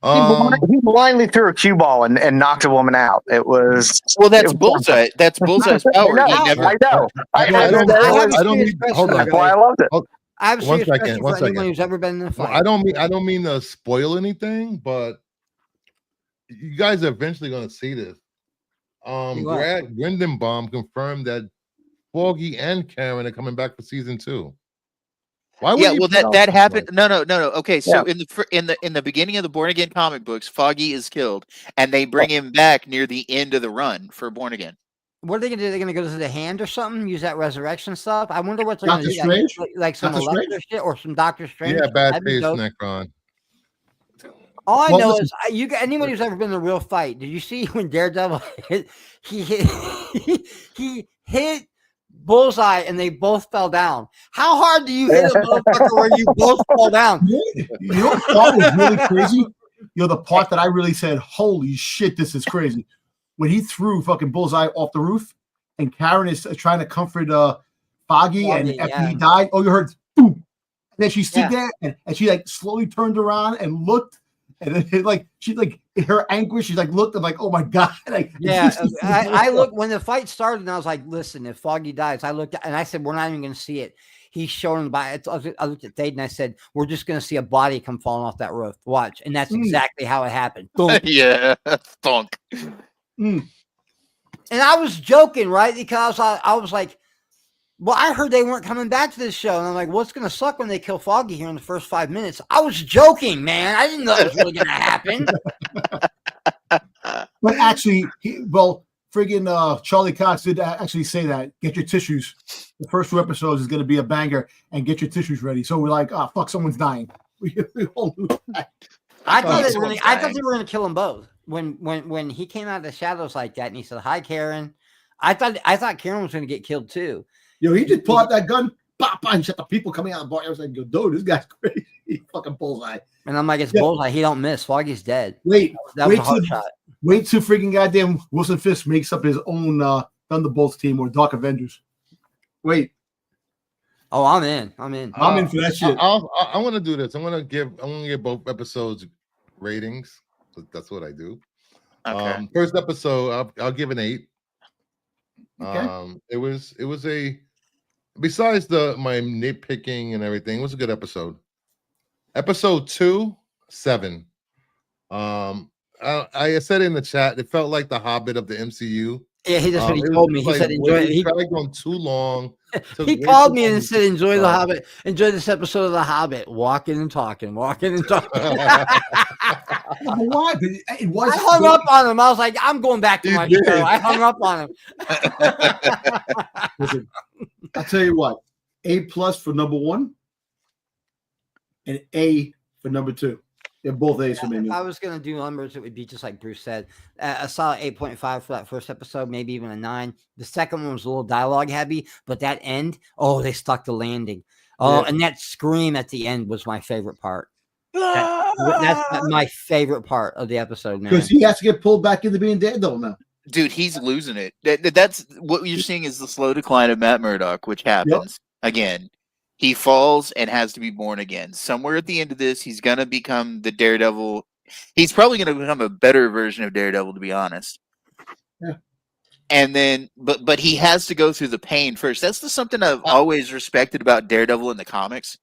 S5: He blindly threw a cue ball and knocked a woman out. It was
S3: that's Bullseye. That's Bullseye's power.
S5: I know. I
S1: don't need. Hold on.
S5: That's why I loved it.
S4: I have one second. For anyone who's ever been in a fight.
S1: I don't mean to spoil anything, but you guys are eventually going to see this. Brad Grindenbaum confirmed that Foggy and Karen are coming back for season 2.
S3: Why would that happened? No. Okay, so in the beginning of the Born Again comic books, Foggy is killed, and they bring him back near the end of the run for Born Again.
S4: What are they gonna do? They're gonna go to the hand or something? Use that resurrection stuff? I wonder what they're gonna
S2: do.
S4: Like some Electro shit or some Doctor Strange.
S1: Yeah, bad taste, Necron.
S4: All I know is anyone who's ever been in a real fight. Did you see when Daredevil he hit Bullseye and they both fell down? How hard do you hit a motherfucker where you both fall down?
S2: You know what part was really crazy? The part that I really said, "Holy shit, this is crazy." When he threw fucking Bullseye off the roof, and Karen is trying to comfort Foggy, and after he died, you heard boom, and then she stood there and she like slowly turned around and looked, and then she her anguish, she's like looked and like, oh my god,
S4: I looked when the fight started and I was like, listen, if Foggy dies, I looked and I said, we're not even going to see it. He's showing by. I looked at Thade and I said, we're just going to see a body come falling off that roof. Watch, and that's exactly how it happened. Boom.
S3: Yeah, thunk.
S4: And I was joking, right? Because I was like, well, I heard they weren't coming back to this show. And I'm like, what's going to suck when they kill Foggy here in the first 5 minutes? I was joking, man. I didn't know it was really going to happen.
S2: But actually, friggin' Charlie Cox did actually say that. Get your tissues. The first 2 episodes is going to be a banger, and get your tissues ready. So we're like, oh, fuck, someone's dying. We all knew that.
S4: I thought they were going to kill them both. When he came out of the shadows like that and he said, "Hi, Karen," I thought Karen was going to get killed too.
S2: He just pulled out that gun, pop, and shut the people coming out of the bar. I was like, dude, this guy's crazy. Fucking Bullseye.
S4: And I'm like, it's Bullseye. He don't miss. Foggy's dead.
S2: Wait till freaking goddamn Wilson Fisk makes up his own Thunderbolts team or Dark Avengers. Wait.
S4: Oh, I'm in. I'm in
S2: for that shit.
S1: I want to do this. I'm gonna give both episodes ratings. That's what I do.
S3: Okay.
S1: First episode, I'll give an 8.
S2: Okay.
S1: It was besides my nitpicking and everything, it was a good episode. Episode 2, 7. I said in the chat, it felt like the Hobbit of the MCU.
S4: Yeah, that's what he told me. He said enjoy it.
S1: He tried going too long.
S4: He called me and said, enjoy the Hobbit. Enjoy this episode of the Hobbit. Walking and talking.
S2: Why? But it was.
S4: I hung up on him. I was like, I'm going back to my show. I hung up on him.
S2: Listen, I'll tell you what. A+ for number 1 and A for number 2. Yeah, both A's for me.
S4: If I was going to do numbers, it would be just like Bruce said, a solid 8.5 for that first episode, maybe even a 9. The second one was a little dialogue heavy, but that end, they stuck the landing. Oh, and that scream at the end was my favorite part. That's my favorite part of the episode, man.
S2: Because he has to get pulled back into being Daredevil now.
S3: Dude, he's losing it. That's what you're seeing is the slow decline of Matt Murdock, which happens again. He falls and has to be born again. Somewhere at the end of this, he's going to become the Daredevil. He's probably going to become a better version of Daredevil, to be honest.
S2: Yeah.
S3: And then, but he has to go through the pain first. That's something I've always respected about Daredevil in the comics.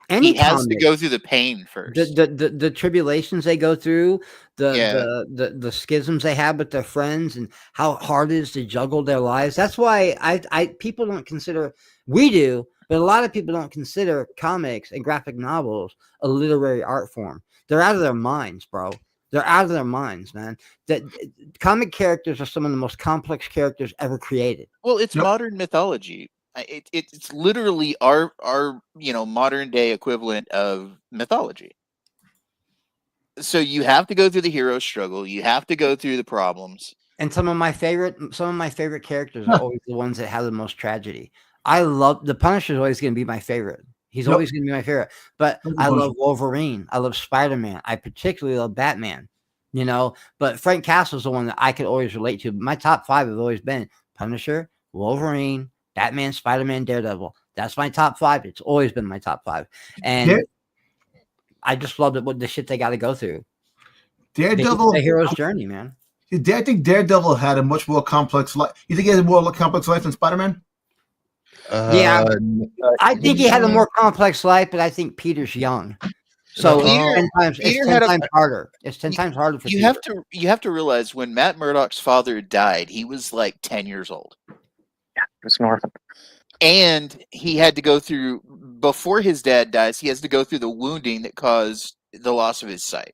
S3: He has to go through the pain first.
S4: The tribulations they go through, the schisms they have with their friends, and how hard it is to juggle their lives. That's why I people don't consider, we do, but a lot of people don't consider comics and graphic novels a literary art form. They're out of their minds, bro. They're out of their minds, man. That comic characters are some of the most complex characters ever created.
S3: Well, it's modern mythology. It's literally our modern day equivalent of mythology. So you have to go through the hero struggle. You have to go through the problems.
S4: And some of my favorite characters are always the ones that have the most tragedy. I love the Punisher is always going to be my favorite. He's always going to be my favorite. But I love Wolverine. I love Spider-Man. I particularly love Batman. But Frank Castle's the one that I could always relate to. But my top 5 have always been Punisher, Wolverine, Batman, Spider-Man, Daredevil. That's my top 5. It's always been my top 5. And I just love what the shit they got to go through.
S2: Daredevil,
S4: the hero's journey, man.
S2: I think Daredevil had a much more complex life. You think he had a more complex life than Spider-Man?
S4: I think he had a more complex life, but I think Peter's young. So it's 10 times harder. It's 10 times harder for Peter.
S3: You have to realize when Matt Murdock's father died, he was like 10 years old.
S5: Yeah, he was an orphan.
S3: And he had to go through, before his dad dies, he has to go through the wounding that caused the loss of his sight.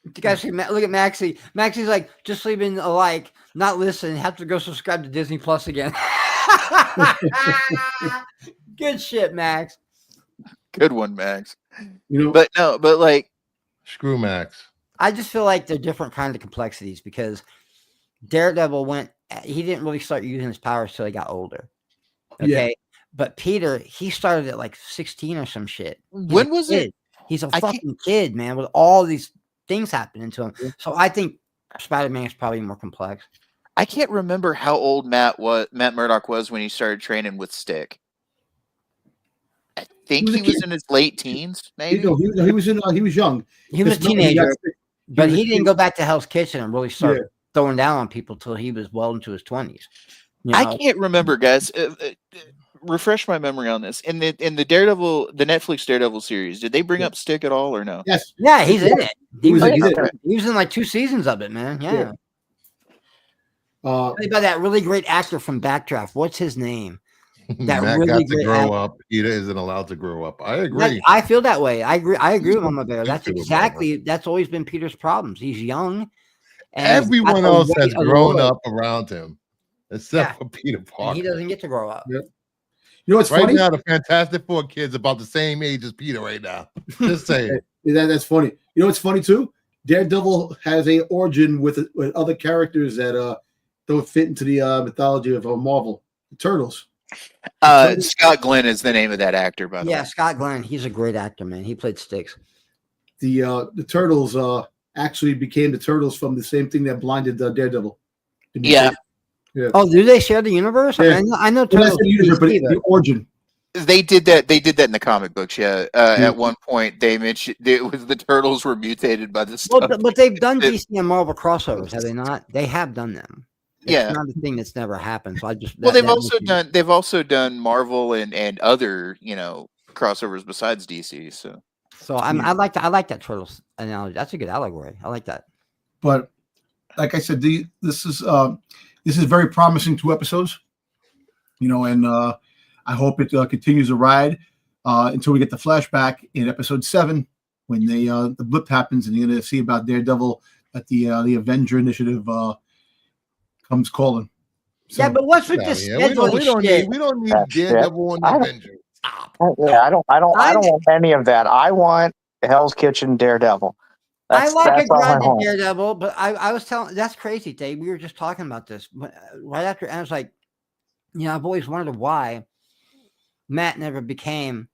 S4: You guys see, look at Maxie. Maxie's like, just leaving a like, not listen, have to go subscribe to Disney Plus again. Good shit, Max.
S3: Good one, Max. But like,
S1: screw Max.
S4: I just feel like they're different kind of complexities because Daredevil he didn't really start using his powers till he got older. Okay. But Peter, he started at like 16 or some shit.
S3: When was it?
S4: He's a fucking kid, man, with all these things happening to him. So I think Spider-Man is probably more complex.
S3: I can't remember how old Matt Murdock was when he started training with Stick. I think he was in his late teens, maybe.
S2: He was young.
S4: He was a teenager, but he didn't go back to Hell's Kitchen and really start throwing down on people till he was well into his 20s.
S3: I can't remember, guys. Refresh my memory on this. In the Daredevil, the Netflix Daredevil series, did they bring up Stick at all or no?
S2: Yes.
S4: Yeah, he's in it. He was in like 2 seasons of it, man. Yeah. About that really great actor from Backdraft. What's his name?
S1: That Matt really got to grow up. Peter isn't allowed to grow up. I agree.
S4: I feel that way. I agree with Mama Bear. That's always been Peter's problems. He's young.
S1: And everyone else has grown up around him, except for Peter Parker.
S4: He doesn't get to grow up.
S2: Yep. You know what's
S1: funny?
S2: Right
S1: now, the Fantastic Four kids about the same age as Peter right now. Just saying.
S2: That's funny. You know what's funny too? Daredevil has a origin with other characters that don't fit into the mythology of Marvel. The Turtles.
S3: Scott Glenn is the name of that actor, by the way.
S4: Yeah, Scott Glenn. He's a great actor, man. He played Styx.
S2: The Turtles actually became the Turtles from the same thing that blinded Daredevil.
S3: Yeah.
S4: Oh, do they share the universe?
S2: Yeah.
S4: I know Turtles.
S2: The universe, but the origin.
S3: They did that. They did that in the comic books. Yeah. At one point, they mentioned it was the Turtles were mutated by this.
S4: Well, but they've done DC and Marvel crossovers, have they not? They have done them. It's not a thing that's never happened. So I just
S3: they've also done Marvel and other crossovers besides DC. So
S4: I like that Turtles analogy. That's a good allegory. I like that.
S2: But like I said, this is very promising 2 episodes. And I hope it continues to ride until we get the flashback in episode 7 when the blip happens and you're going to see about Daredevil at the Avenger Initiative comes calling.
S4: So, yeah, but what's with this?
S1: We don't need Daredevil and Avenger.
S5: Yeah, I don't want any of that. I want Hell's Kitchen, Daredevil.
S4: I like a
S5: that's all I
S4: grounded
S5: want.
S4: Daredevil, but I was telling that's crazy, Dave. We were just talking about this right after, and I was like, I've always wondered why Matt never became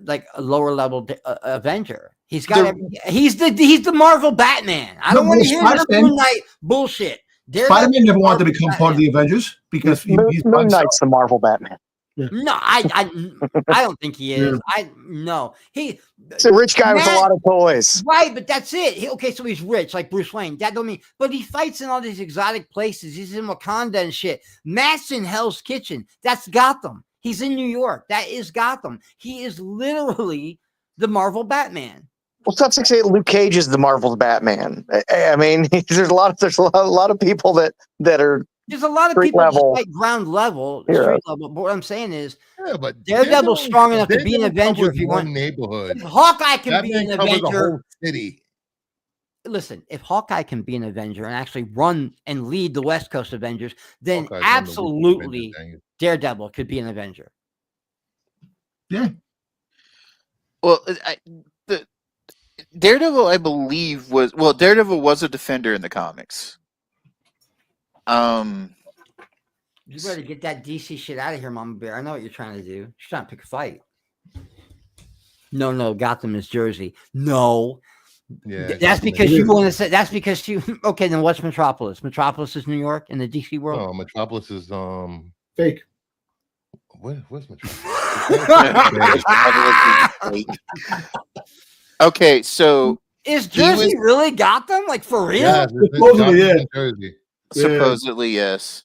S4: like a lower level Avenger. He's got he's the Marvel Batman. I don't want to hear this Moon Knight bullshit.
S2: Spider-Man never wanted to become part of the Avengers because he's
S5: Moon Knight's the Marvel Batman.
S2: Yeah.
S4: No, I don't think he is. He's
S5: a rich guy with a lot of toys,
S4: right? But that's it. Okay, so he's rich, like Bruce Wayne. That don't mean, but he fights in all these exotic places. He's in Wakanda and shit. Matt's in Hell's Kitchen. That's Gotham. He's in New York. That is Gotham. He is literally the Marvel Batman.
S5: Well, that's like saying Luke Cage is the Marvel's Batman. I mean, there's a lot of people that are.
S4: There's a lot of people that fight ground level, street level. But what I'm saying is,
S1: but
S4: Daredevil's strong enough to be an Avenger if you want.
S1: Neighborhood.
S4: If Hawkeye can be an Avenger.
S1: The whole city.
S4: Listen, if Hawkeye can be an Avenger and actually run and lead the West Coast Avengers, then absolutely Daredevil could be an Avenger.
S2: Yeah.
S3: Well, Daredevil, I believe, Daredevil was a defender in the comics.
S4: You better get that DC shit out of here, Mama Bear. I know what you're trying to do. You're trying to pick a fight. No, Gotham is Jersey. No.
S1: Yeah.
S4: That's because you want to say that's because you okay, then what's Metropolis? Metropolis is New York in the DC world?
S1: No, Metropolis is
S2: fake.
S1: Where's Metropolis?
S3: Okay, so
S4: is Jersey really Gotham? Like for real?
S1: Yeah,
S2: Jersey.
S3: Supposedly, yes.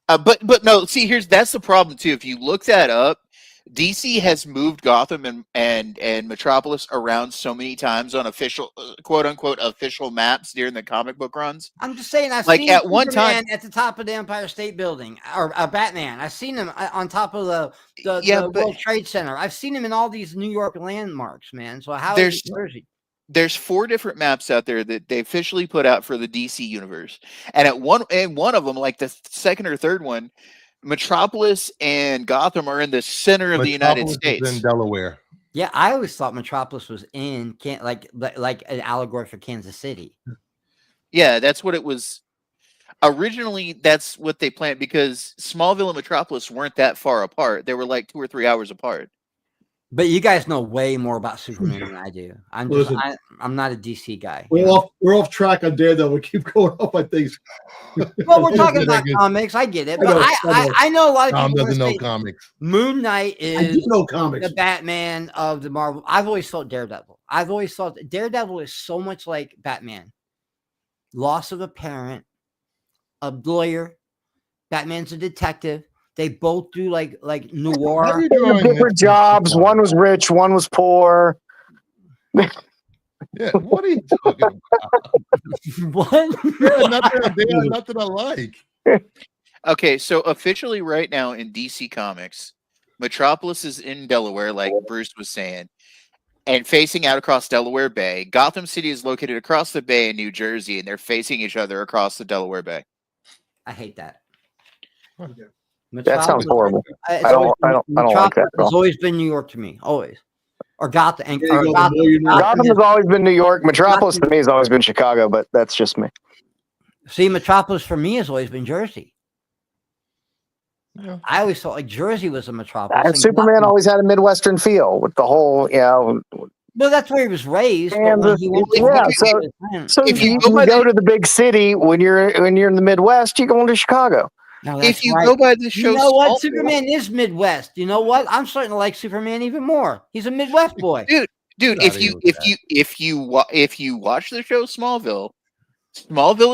S3: But no, see, that's the problem too. If you look that up, DC has moved Gotham and Metropolis around so many times on official quote unquote official maps during the comic book runs.
S4: I'm just saying, I've
S3: like
S4: seen
S3: at
S4: Superman
S3: one time
S4: at the top of the Empire State Building or Batman. I've seen him on top of the World Trade Center. I've seen him in all these New York landmarks, man. So how is Jersey?
S3: There's 4 different maps out there that they officially put out for the DC universe, and one of them, like the second or third one, Metropolis and Gotham are in the center of the United States.
S1: In Delaware.
S4: Yeah, I always thought Metropolis was in like an allegory for Kansas City.
S3: Yeah, that's what it was. Originally, that's what they planned because Smallville and Metropolis weren't that far apart. They were like 2 or 3 hours apart.
S4: But you guys know way more about Superman than I do. I'm not a DC guy.
S2: We're off track on Daredevil. We keep going off on things.
S4: Well, we're talking about comics. I get it, but I know a lot of people
S1: doesn't know comics.
S4: Moon Knight is
S2: comics.
S4: The Batman of the Marvel. I've always felt Daredevil. I've always thought Daredevil is so much like Batman. Loss of a parent, a lawyer. Batman's a detective. They both do like noir.
S5: Different jobs. One was rich, one was poor.
S1: Yeah, what are you talking about?
S4: What?
S1: They have nothing I like.
S3: Okay, so officially right now in DC Comics, Metropolis is in Delaware, like Bruce was saying, and facing out across Delaware Bay. Gotham City is located across the bay in New Jersey, and they're facing each other across the Delaware Bay.
S4: I hate that.
S5: That sounds horrible. I don't like that.
S4: It's always been New York to me, always. Or Gotham.
S5: Gotham has always been New York. Metropolis to me has always been Chicago, but that's just me.
S4: See, Metropolis for me has always been Jersey.
S1: Yeah.
S4: I always thought like Jersey was a metropolis.
S5: Superman always had a Midwestern feel with the whole,
S4: Well, that's where he was raised. So
S5: if you go to the big city when you're in the Midwest, you go into Chicago.
S4: No,
S3: if you go by the show,
S4: you know what? Superman is Midwest. You know what? I'm starting to like Superman even more. He's a Midwest boy,
S3: dude. If you watch the show Smallville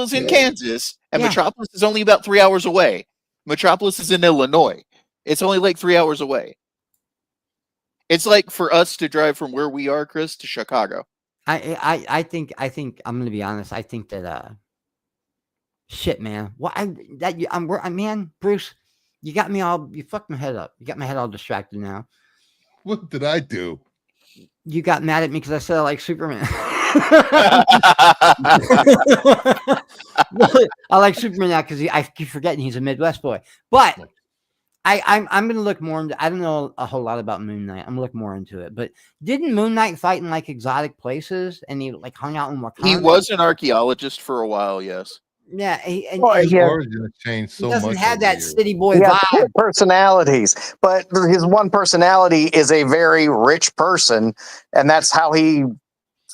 S3: is in Kansas, and Metropolis is only about 3 hours away. Metropolis is in Illinois. It's only like 3 hours away. It's like for us to drive from where we are, Chris, to Chicago.
S4: I think I'm going to be honest. I think that shit, man. Man, Bruce, you got me all. You fucked my head up. You got my head all distracted now.
S1: What did I do?
S4: You got mad at me because I said I like Superman. I like Superman now because I keep forgetting he's a Midwest boy. But I'm gonna look more into. I don't know a whole lot about Moon Knight. I'm gonna look more into it. But didn't Moon Knight fight in like exotic places and he like hung out in Wakanda?
S3: He was an archiologist for a while, yes.
S4: Yeah,
S1: His origin has changed
S4: he
S1: so
S4: doesn't
S1: much.
S4: have
S1: over
S4: that
S1: the years.
S4: city boy
S5: He has
S4: vibe.
S5: two personalities, but his one personality is a very rich person, and that's how he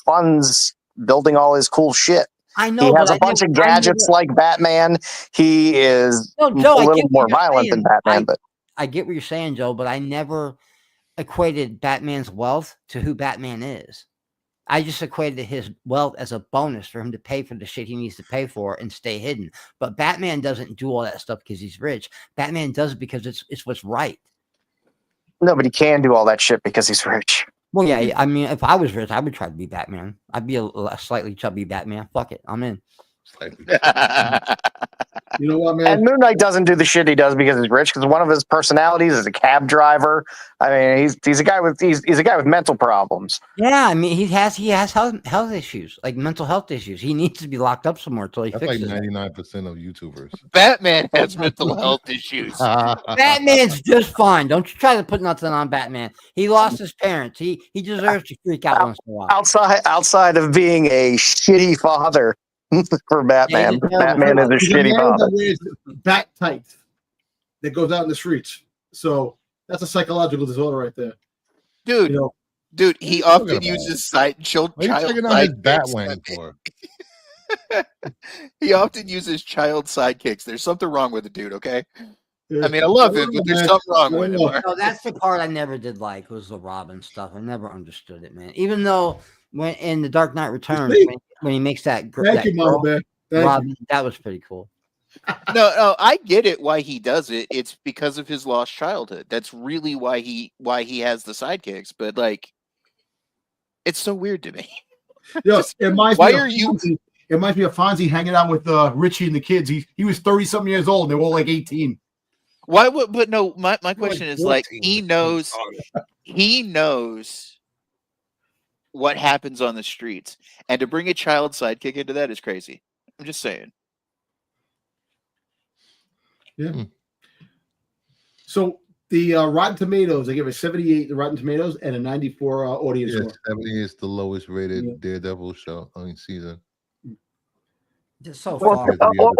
S5: funds building all his cool shit.
S4: I know,
S5: He has
S4: but
S5: a bunch of gadgets like Batman. He is
S4: No, Joe,
S5: a
S4: I
S5: little
S4: get what
S5: more
S4: you're
S5: violent than
S4: saying.
S5: Batman, but
S4: I get what you're saying, Joe, but I never equated Batman's wealth to who Batman is. I just equated his wealth as a bonus for him to pay for the shit he needs to pay for and stay hidden. But Batman doesn't do all that stuff because he's rich. Batman does it because it's what's right.
S5: nobody can do all that shit because he's rich.
S4: Well, yeah, I mean, if I was rich, I would try to be Batman. I'd be a slightly chubby Batman. Fuck it, I'm in.
S2: You know what, man?
S5: And Moon Knight doesn't do the shit he does because he's rich. Because one of his personalities is a cab driver. I mean, he's a guy with mental problems.
S4: Yeah, I mean, he has health issues, like mental health issues. He needs to be locked up somewhere until he
S1: That's like
S4: fixes it.
S1: 99% of YouTubers.
S3: Batman has mental health issues.
S4: Batman's just fine. Don't you try to put nothing on Batman. He lost his parents. He deserves to freak out once in a while.
S5: Outside of being a shitty father for Batman, Batman is a shitty father.
S2: That wears bat tights that goes out in the streets. So that's a psychological disorder right there.
S3: Dude,
S2: You know,
S3: dude, he often uses child
S1: What are you checking out his
S3: sidekicks.
S1: Batwing for?
S3: He often uses child sidekicks. There's something wrong with the dude, okay?
S2: yeah.
S3: I mean, I love him, but there's something wrong with him.
S2: No.
S4: No, that's the part I never did like was the Robin stuff. I never understood it, man. Even though when in the Dark Knight Returns, when he makes that
S2: Thank you, Mama Bear. Thank
S4: Robin,
S2: you.
S4: that was pretty cool.
S3: No, I get it why he does it. It's because of his lost childhood. That's really why he has the sidekicks. But like, it's so weird to me.
S2: Yo, it reminds
S3: Why
S2: me of
S3: are you-
S2: Fonzie. It reminds me of Fonzie hanging out with Richie and the kids. He was 30-something years old. And they were all like 18.
S3: Why would? But no, my question is like
S1: 14.
S3: he knows what happens on the streets, and to bring a child sidekick into that is crazy. I'm just saying.
S2: Yeah. So the Rotten Tomatoes, they give a 78 to Rotten Tomatoes and a 94 audience
S1: Yeah,
S2: score.
S1: 70 is the lowest rated
S2: Yeah.
S1: Daredevil show season.
S4: Just so
S5: Well,
S4: far.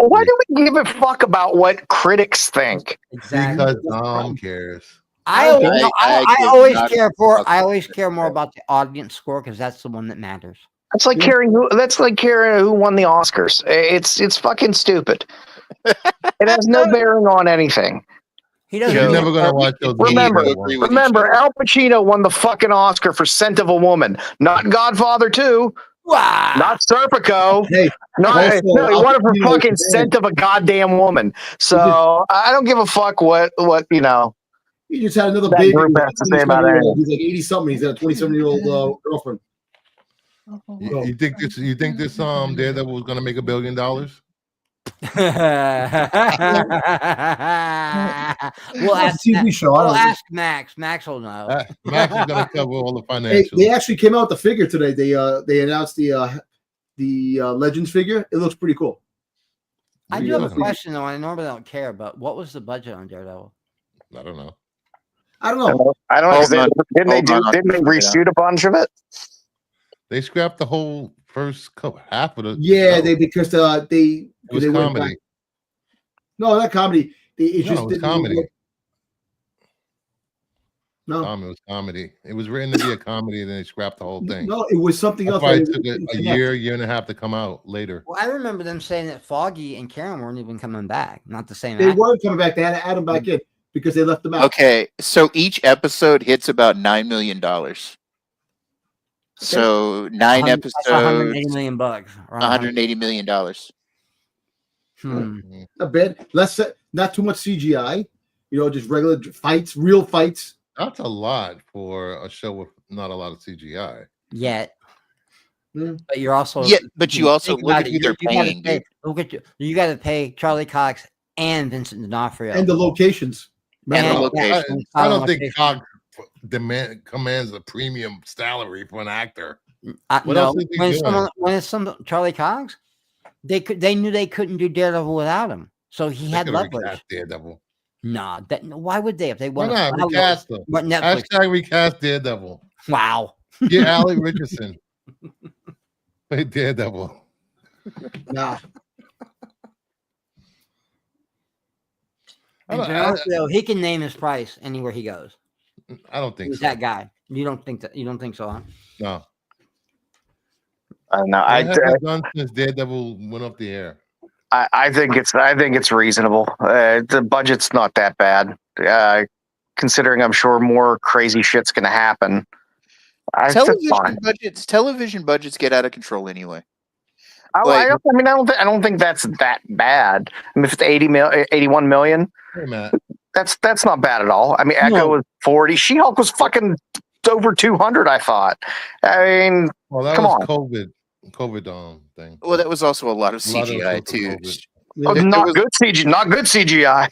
S5: why do we give a fuck about what critics think?
S4: Exactly.
S1: Because Dom cares.
S4: I always
S3: not
S4: care
S3: fuck
S4: I always
S3: with
S4: care
S3: it.
S4: more about the audience score because that's the one that matters.
S5: That's like caring who won the Oscars. It's fucking stupid. It has no bearing on anything.
S4: He doesn't.
S1: You're
S3: Joe,
S1: never gonna watch those movies
S5: Remember-
S1: that once.
S5: Remember, Al Pacino won the fucking Oscar for Scent of a Woman, not Godfather 2,
S4: Wow.
S5: not Serpico.
S2: Hey,
S5: No,
S2: also,
S5: he won it for
S2: Al Pacino
S5: fucking
S2: is
S5: Scent of a goddamn woman. So I don't give a fuck what you know.
S2: he just had another
S5: That
S2: baby.
S5: group has to say about anything.
S2: He's like 80-something. He's got a 27-year-old girlfriend.
S1: You think this Daredevil was gonna make $1 billion?
S4: We'll
S2: That's a TV show. I
S4: We'll
S2: don't know.
S4: ask Max. Max will know.
S1: Max is gonna cover all the
S2: Hey,
S1: financials.
S2: they actually came out with the figure today. They announced the Legends figure. It looks pretty cool.
S4: I
S1: What
S4: do
S1: are you
S4: have a
S1: talking about?
S4: question though. I normally don't care, but what was the budget on Daredevil?
S1: I don't know.
S2: I don't know.
S5: I don't know. 'Cause
S3: Hold on.
S5: Didn't they
S3: Hold on.
S5: reshoot a bunch of it?
S1: They scrapped the whole first half of the
S2: Yeah,
S1: show.
S2: because
S1: it was
S2: they went
S1: comedy.
S2: back. No, not comedy. It
S1: No, it was comedy.
S2: No,
S1: It was comedy. It was written to be a comedy, and then they scrapped the whole thing.
S2: no, it was something
S1: That's
S2: else.
S1: why
S2: that
S1: it took
S2: didn't
S1: a
S2: connect.
S1: year and a half to come out later.
S4: Well, I remember them saying that Foggy and Karen weren't even coming back. Not the same.
S2: They
S4: actor.
S2: weren't coming back. They had to add them back in because they left them out.
S3: Okay, so each episode hits about $9 million. So 9
S4: That's
S3: episodes,
S4: 180 million bucks. Around
S3: $180 million.
S4: Hmm.
S2: Not bad. Not too much CGI. Just regular fights, real fights.
S1: That's a lot for a show with not a lot of CGI.
S4: Yet.
S2: Yeah.
S4: But you're also
S3: Yeah, but you also
S4: think
S3: look
S4: about
S3: at
S4: it,
S3: who they're
S4: you gotta
S3: paying,
S4: pay-
S3: dude.
S4: Look at you got to pay Charlie Cox and Vincent D'Onofrio.
S2: And the locations.
S3: And the
S1: No,
S3: location.
S1: I don't think Cox commands a premium salary for an actor. What
S4: no,
S1: else is he doing?
S4: when it's some Charlie Cox, they knew they couldn't do Daredevil without him, so he
S1: They
S4: had
S1: could've
S4: leverage.
S1: recast Daredevil.
S4: Nah, why would they if they
S1: Why
S4: want
S1: not?
S4: to
S1: Recast them.
S4: what Netflix?
S1: Hashtag recast Daredevil.
S4: Wow.
S1: Get Alec Richardson. Play Daredevil.
S2: Nah.
S1: I don't,
S4: Pinocchio, he can name his price anywhere he goes.
S1: I don't think
S4: He's
S1: so.
S4: that guy. You don't think so, huh?
S1: No.
S5: I don't know.
S1: What have they done since Daredevil went off the air?
S5: I think it's reasonable. The budget's not that bad. Considering I'm sure more crazy shit's gonna happen.
S3: Television budgets get out of control anyway.
S5: I don't think that's that bad. I mean, if it's 81 million,
S1: Hey, Matt.
S5: that's not bad at all. I mean, Echo was 40. She-Hulk was fucking over 200. I thought. I mean,
S1: well, that
S5: come
S1: was
S5: on.
S1: COVID thing.
S3: Well, that was also a lot of CGI too.
S5: Not good CGI.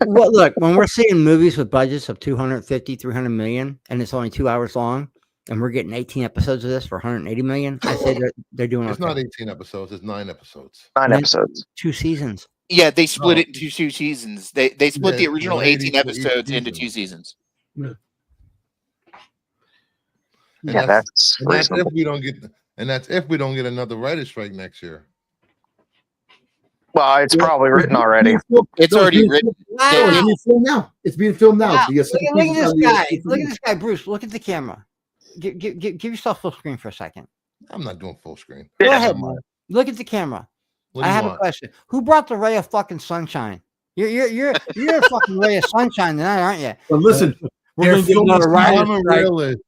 S4: Well, look, when we're seeing movies with budgets of 250, 300 million, and it's only 2 hours long, and we're getting 18 episodes of this for 180 million, I say they're doing
S1: It's
S4: okay.
S1: not 18 episodes, it's 9 episodes.
S5: 9 episodes.
S4: 2 seasons.
S3: Yeah, they split it into 2 seasons. They split the original 18 episodes into 2 seasons.
S1: And
S5: that's
S1: if we don't get another writer's strike next year.
S5: Well, it's probably written already.
S3: It's already written.
S4: Wow.
S2: It's being filmed now.
S4: Wow.
S2: The
S4: Look
S2: second
S4: at
S2: season's
S4: this
S2: on the
S4: guy.
S2: season.
S4: Look at this guy, Bruce. Look at the camera. Give yourself full screen for a second.
S1: I'm not doing full screen.
S4: Go ahead, man. Look at the camera.
S1: What do
S4: I
S1: you
S4: have
S1: want?
S4: a question. Who brought the ray of fucking sunshine? You're a fucking ray of sunshine tonight, aren't you?
S2: But listen,
S4: We're gonna get another writer's
S1: I'm a
S4: strike.
S1: realist.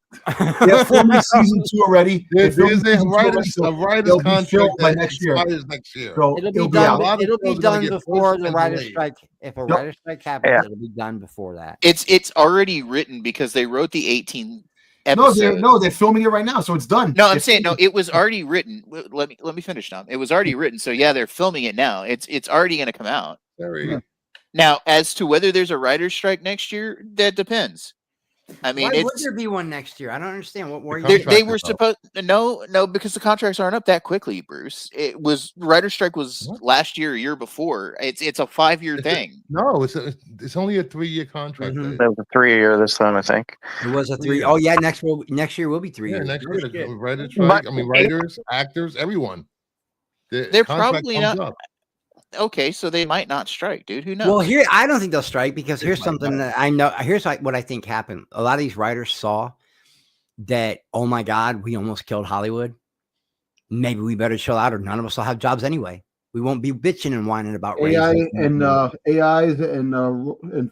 S2: they're filming season 2 already.
S1: There's
S2: They're
S1: a
S2: filming
S1: writer's
S2: season 2 already,
S1: contract
S2: so they'll be filmed by
S1: that
S2: next year.
S1: expires next year.
S2: So
S4: It'll be done.
S2: out.
S4: It'll be
S1: shows are gonna
S4: done
S1: get
S4: before
S1: pushed
S4: the
S1: and
S4: writer's
S1: delayed.
S4: strike. If a writer's strike happens, it'll be done before that.
S3: It's already written because they wrote the 18
S2: No,
S3: episodes.
S2: they're filming it right now, so it's done.
S3: No, I'm saying no. It was already written. Let me finish, Tom. It was already written. So yeah, they're filming it now. It's already going to come out. Now, as to whether there's a writer's strike next year, that depends. I mean,
S4: why would there be one next year? I don't understand. What were
S3: they were supposed no because the contracts aren't up that quickly, Bruce. It was writer's strike was last year, or year before. It's a 5-year thing.
S1: No, it's only a 3-year contract.
S5: That was a 3-year this time, I think.
S4: It was a 3. Oh yeah, next year will be 3 years.
S1: Next year, writer's strike. I mean, writers, actors, everyone.
S3: They're probably not. Okay, so they might not strike, dude. Who knows?
S4: Well, here I don't think they'll strike because here's something that I know. Here's what I think happened. A lot of these writers saw that, oh my God, we almost killed Hollywood. Maybe we better chill out, or none of us will have jobs anyway. We won't be bitching and whining about
S2: AI and AIs and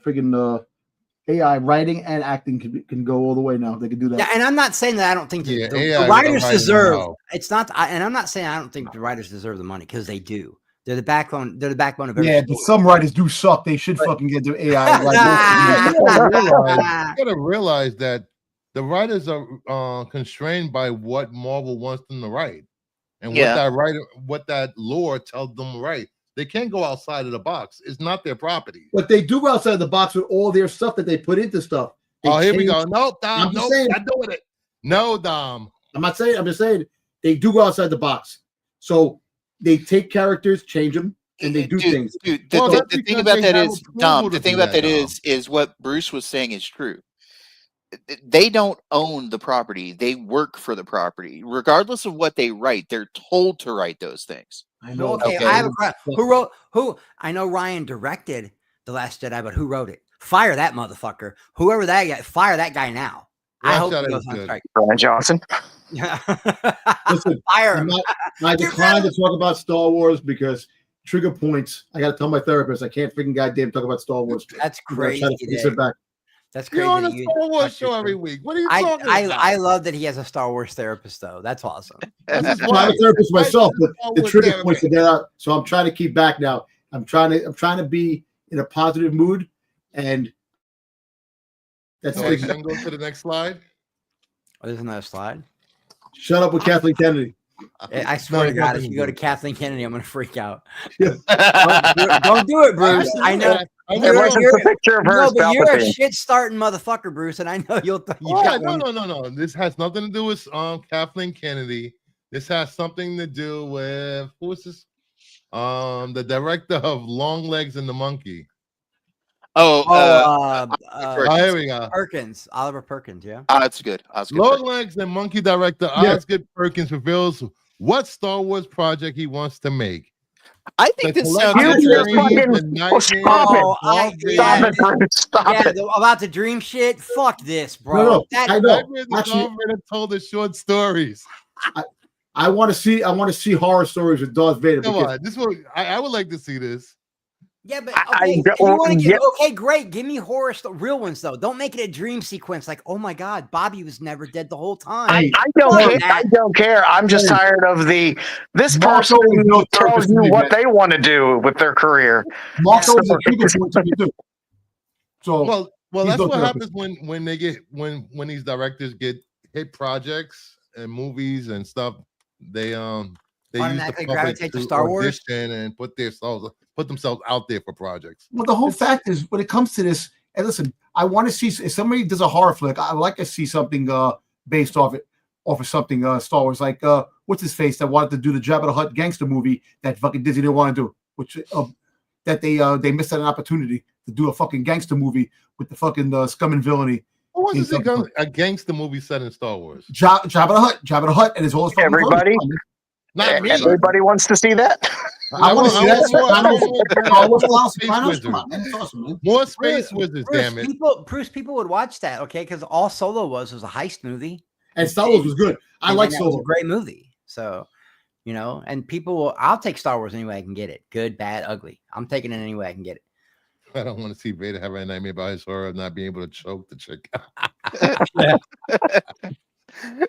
S2: friggin' AI writing and acting can go all the way now. They can do that.
S4: Yeah, and I'm not saying that I don't think the writers deserve. It's not, and I'm not saying I don't think the writers deserve the money because they do. They're the backbone. They're the backbone of everything.
S2: Yeah, some writers do suck. They should fucking get their AI.
S1: You gotta realize that the writers are constrained by what Marvel wants them to write, and what that lore tells them to write. They can't go outside of the box. It's not their property.
S2: But they do go outside the box with all their stuff that they put into stuff.
S1: Here we go. Nope, Dom. Nope, not doing it. No, Dom.
S2: I'm not saying. I'm just saying they do go outside the box. So they take characters, change them, and they do things.
S3: Dude, the thing about that is, Dom. The thing about that is what Bruce was saying is true. They don't own the property. They work for the property. Regardless of what they write, they're told to write those things.
S2: I know.
S4: Okay, I have a question. Who? I know Ryan directed The Last Jedi, but who wrote it? Fire that motherfucker. Whoever that guy, fire that guy now. I hope he goes on strike.
S5: Ryan Johnson.
S2: Listen,
S4: fire.
S2: I decline to talk about Star Wars because trigger points. I got to tell my therapist I can't freaking goddamn talk about Star Wars.
S4: That's crazy.
S2: Sit back.
S4: That's crazy.
S1: You're on a Star Wars show every week. What are you talking about?
S4: I love that he has a Star Wars therapist, though. That's awesome.
S2: I'm a therapist myself, but the trigger points to get out. So I'm trying to keep back now. I'm trying to be in a positive mood, and that's
S1: go to the next slide.
S4: Oh, there's another slide.
S2: Shut up with Kathleen Kennedy.
S4: I swear to God, if you go to Kathleen Kennedy, I'm gonna freak out. Don't do it, Bruce. I know. You're a picture of her. No, but you're a shit starting motherfucker, Bruce, and I know you'll.
S1: No. This has nothing to do with Kathleen Kennedy. This has something to do with who is this? The director of Long Legs and the Monkey. Here we go.
S4: Perkins, Oliver Perkins. Yeah.
S3: That's good.
S1: Longlegs and Monkey director Osgood Perkins reveals what Star Wars project he wants to make.
S3: I think this sounds
S4: Stop it. About the dream shit. Fuck this, bro.
S2: No, I know.
S1: Actually, told the short stories.
S2: I want to see horror stories with Darth Vader.
S1: Come on, this one I would like to see this.
S4: Yeah, but okay, great. Give me horror real ones though. Don't make it a dream sequence like, oh my god, Bobby was never dead the whole time.
S5: I don't care. I'm just tired of this person tells you what they want to do with their career.
S2: So
S1: well, that's what happens when they get when these directors get hit projects and movies and stuff. They use the public to Star Wars and put themselves out there for projects.
S2: Well, the whole fact is, when it comes to this, and listen, I want to see if somebody does a horror flick. I would like to see something based off of something Star Wars, like what's his face that wanted to do the Jabba the Hutt gangster movie that fucking Disney didn't want to do, which that they missed an opportunity to do a fucking gangster movie with the fucking scum and villainy.
S1: What was a gangster movie set in Star Wars?
S2: Jabba the Hutt, and his whole
S5: everybody.
S1: Not me.
S5: Everybody wants to see that.
S2: I want to see that.
S1: More Space Wizards, damn it.
S4: People would watch that, okay? Because all Solo was a heist movie.
S2: And Star Wars was good. I like Solo.
S4: It was a great movie. So, and I'll take Star Wars any way I can get it. Good, bad, ugly. I'm taking it any way I can get it.
S1: I don't want to see Vader have a nightmare about his horror of not being able to choke the chick.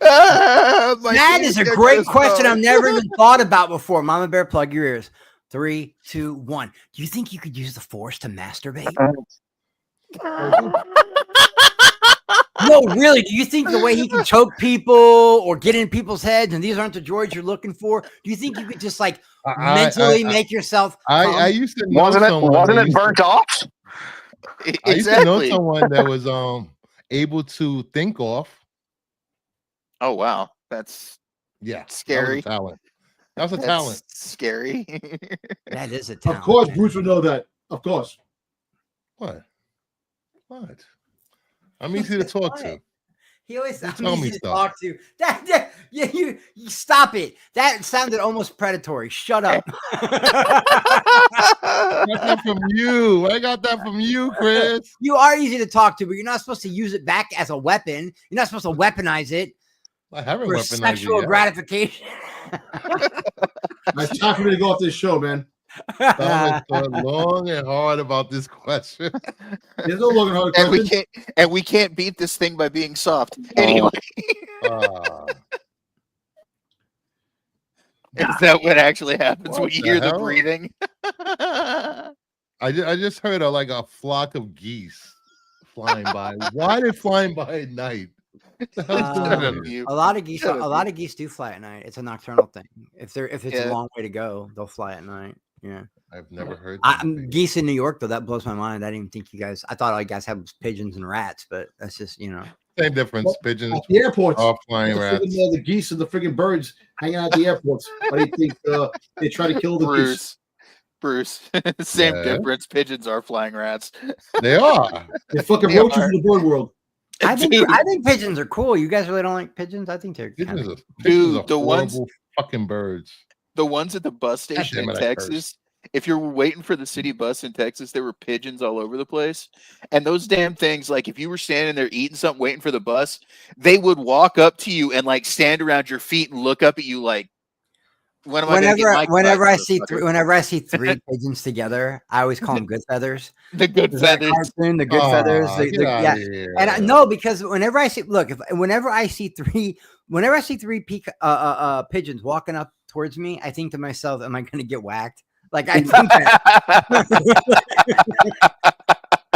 S4: That is a great question I've never even thought about before. Mama Bear, plug your ears. 3, 2, 1. Do you think you could use the Force to masturbate? No, really. Do you think the way he can choke people or get in people's heads, and these aren't the droids you're looking for? Do you think you could just mentally make yourself?
S1: I used to know
S5: wasn't it burnt off?
S1: I used to know someone that was able to think off.
S3: Oh wow, that's scary.
S1: That was a talent.
S3: Scary.
S4: That is a talent.
S2: Of course, Bruce would know that. Of course.
S1: What? I'm easy to talk to.
S4: He always sounds easy to talk to. You stop it. That sounded almost predatory. Shut up.
S1: I got that from you. I got that from you, Chris.
S4: You are easy to talk to, but you're not supposed to use it back as a weapon. You're not supposed to weaponize it.
S1: I haven't
S4: for
S1: weaponized
S4: sexual gratification.
S2: It's time for me to go off this show, man.
S1: I thought long and hard about this question.
S2: There's no long and hard question.
S3: And we can't beat this thing by being soft. Anyway. Is that what actually happens when you hear the breathing?
S1: I just heard a flock of geese flying by. Why are they flying by at night?
S4: A lot of geese do fly at night. It's a nocturnal thing. If it's a long way to go, they'll fly at night. Yeah,
S1: I've never heard
S4: geese in New York though. That blows my mind. I didn't even think you guys. I thought all you guys have pigeons and rats, but that's just
S1: same difference. Pigeons
S2: at the airports
S1: are flying rats.
S2: The geese and the friggin' birds hanging out at the airports. Why do you think they try to kill the geese?
S3: Bruce, same difference. Pigeons are flying rats.
S1: They are.
S2: They're fucking roaches in the bird world.
S4: I think pigeons are cool. You guys really don't like pigeons? I think they're
S1: pigeons
S3: the ones
S1: fucking birds.
S3: The ones at the bus station in Texas. If you're waiting for the city bus in Texas, there were pigeons all over the place. And those damn things, if you were standing there eating something, waiting for the bus, they would walk up to you and stand around your feet and look up at you like,
S4: whenever I see three pigeons together, I always call them good feathers.
S3: The good feathers.
S4: The good feathers. And because whenever I see three pigeons walking up towards me, I think to myself, am I going to get whacked? I think that.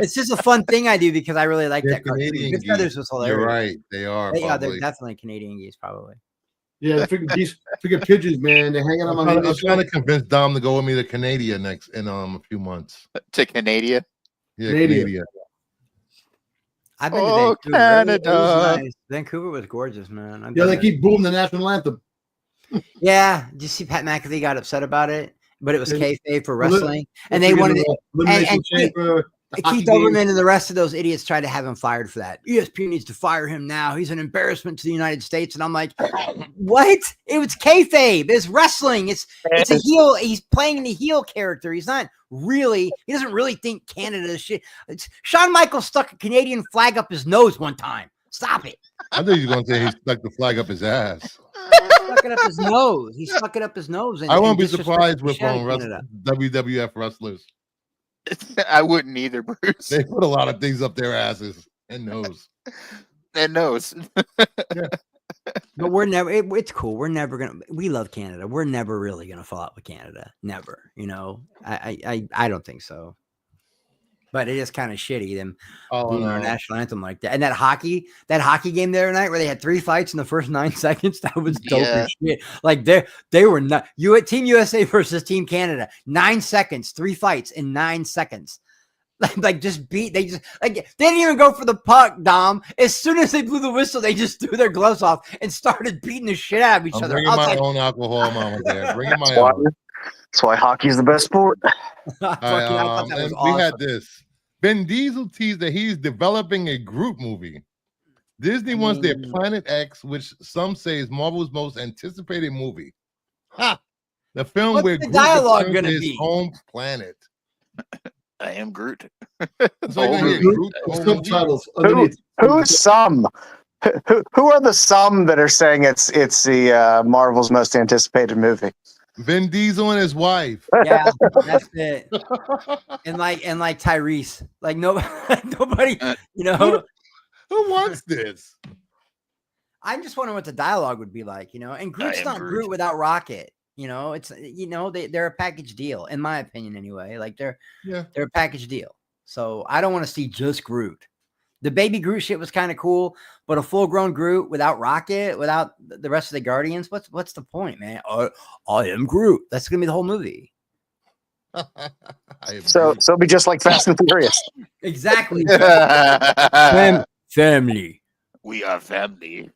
S4: It's just a fun thing I do because I really like that cartoon. Good feathers was hilarious.
S1: You're right. They are.
S4: They're definitely Canadian geese, probably.
S2: Yeah, the freaking pigeons, man. They're hanging on my head.
S1: I'm trying to convince Dom to go with me to Canada in a few months.
S3: To Canada?
S1: Yeah, Canada.
S4: I've been to Vancouver.
S3: Canada.
S4: Nice. Vancouver was gorgeous, man.
S2: They keep booming the national anthem.
S4: Yeah, did you see Pat McAfee got upset about it? But it was kayfabe for wrestling, and they wanted
S2: Elimination Chamber.
S4: Keith Olbermann and the rest of those idiots tried to have him fired for that. ESPN needs to fire him now. He's an embarrassment to the United States. And I'm like, what? It was kayfabe. It's wrestling. It's a heel. He's playing the heel character. He's not really. He doesn't really think Canada is shit. Shawn Michaels stuck a Canadian flag up his nose one time. Stop it.
S1: I thought you were going to say he stuck the flag up his ass.
S4: He stuck it up his nose. He stuck it up his nose.
S1: I won't be surprised with WWF wrestlers.
S3: I wouldn't either, Bruce.
S1: They put a lot of things up their asses and nose.
S3: And nose.
S4: Yeah. But we're never. It's cool. We're never gonna. We love Canada. We're never really gonna fall out with Canada. Never. You know. I don't think so. But it is kind of shitty them doing our national anthem like that. And that hockey game the other night where they had 3 fights in the first 9 seconds, that was dope as shit. Like they were not Team USA versus Team Canada. 9 seconds, 3 fights in 9 seconds. They didn't even go for the puck, Dom. As soon as they blew the whistle, they just threw their gloves off and started beating the shit out of each other.
S1: Bringing my own alcohol, mama. There, bringing my own.
S5: That's why hockey's the best sport.
S1: We had this. Ben Diesel teased that he's developing a Groot movie. Disney wants their Planet X, which some say is Marvel's most anticipated movie. Ha! The film
S4: What's
S1: where
S4: the
S1: Groot
S4: dialogue gonna
S1: his
S4: be?
S1: home planet.
S3: I am Groot.
S2: Subtitles.
S5: Who's some? Who are the some that are saying it's the Marvel's most anticipated movie?
S1: Vin Diesel and his wife.
S4: Yeah, that's it. And like Tyrese, like nobody, you know.
S1: Who wants this?
S4: I'm just wondering what the dialogue would be like, you know. And Groot's not Groot without Rocket. You know, it's they're a package deal, in my opinion, anyway. Like they're a package deal. So I don't want to see just Groot. The baby Groot shit was kind of cool, but a full-grown Groot without Rocket, without the rest of the Guardians, what's the point, man? I am Groot. That's gonna be the whole movie.
S5: So it'll be just like Fast and Furious.
S4: Exactly. Family.
S3: We are family.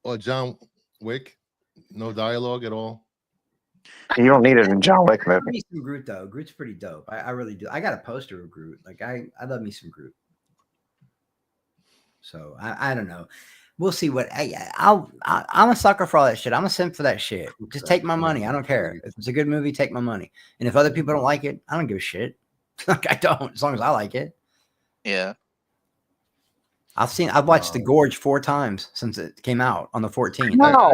S1: Or John Wick, no dialogue at all.
S5: You don't need it in John Wick movie.
S4: I love me some Groot though. Groot's pretty dope. I really do. I got a poster of Groot. Like I love me some Groot. So I don't know. We'll see what I'm a sucker for all that shit. I'm a simp for that shit. Just take my money. I don't care. If it's a good movie, take my money. And if other people don't like it, I don't give a shit. Like I don't, as long as I like it.
S3: Yeah.
S4: I've watched The Gorge 4 times since it came out on the 14th.
S5: No.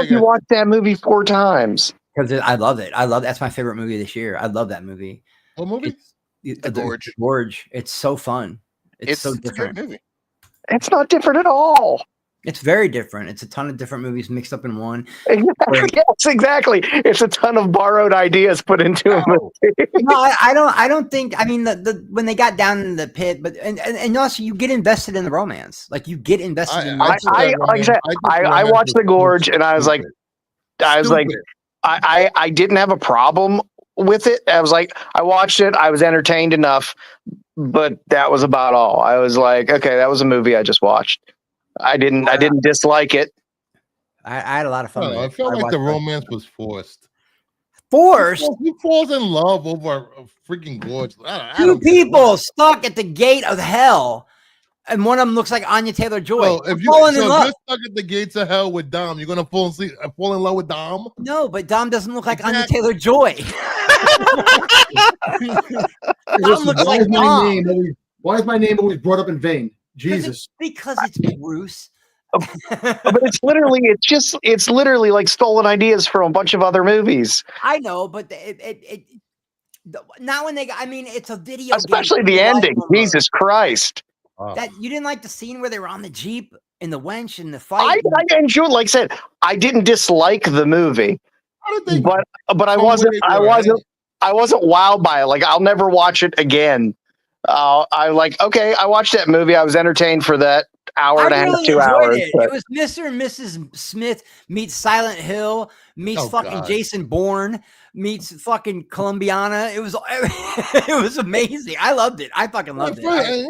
S5: You watched that movie 4 times.
S4: Because I love it. That's my favorite movie this year. I love that movie.
S1: What movie?
S3: The Gorge.
S4: The Gorge. It's so fun. It's so different.
S3: A great movie.
S5: It's not different at all.
S4: It's very different. It's a ton of different movies mixed up in one.
S5: Yes, exactly. It's a ton of borrowed ideas put into a movie.
S4: No, I don't think. I mean, the when they got down in the pit, but and also you get invested in the romance. Like you get invested in.
S5: I watched The Gorge and I was like, I didn't have a problem with it. I was like, I watched it. I was entertained enough, but that was about all. I was like, okay, that was a movie I just watched. I didn't dislike it.
S4: I had a lot of fun.
S1: I felt like the romance was forced.
S4: Forced?
S1: Who falls in love over a freaking Gorge?
S4: Two people stuck at the gate of hell, and one of them looks like Anya Taylor-Joy.
S1: So if you're stuck at the gates of hell with Dom, you're gonna fall in love with Dom?
S4: No, but Dom doesn't look like Anya Taylor-Joy. Dom looks like Dom.
S2: Why is my name always brought up in vain? Jesus.
S4: Because it's Bruce.
S5: But it's literally like stolen ideas from a bunch of other movies.
S4: I know, but not when they got. I mean, it's a video.
S5: Especially the ending. Jesus Christ.
S4: That you didn't like the scene where they were on the Jeep in the wench in the fight.
S5: I enjoyed. Like I said, I didn't dislike the movie, but I wasn't wowed by it. Like I'll never watch it again. I watched that movie. I was entertained for that hour and a half, 2 hours.
S4: It was Mr. and Mrs. Smith meets Silent Hill meets Jason Bourne meets fucking Columbiana. It was amazing. I loved it. I fucking loved it.
S1: And,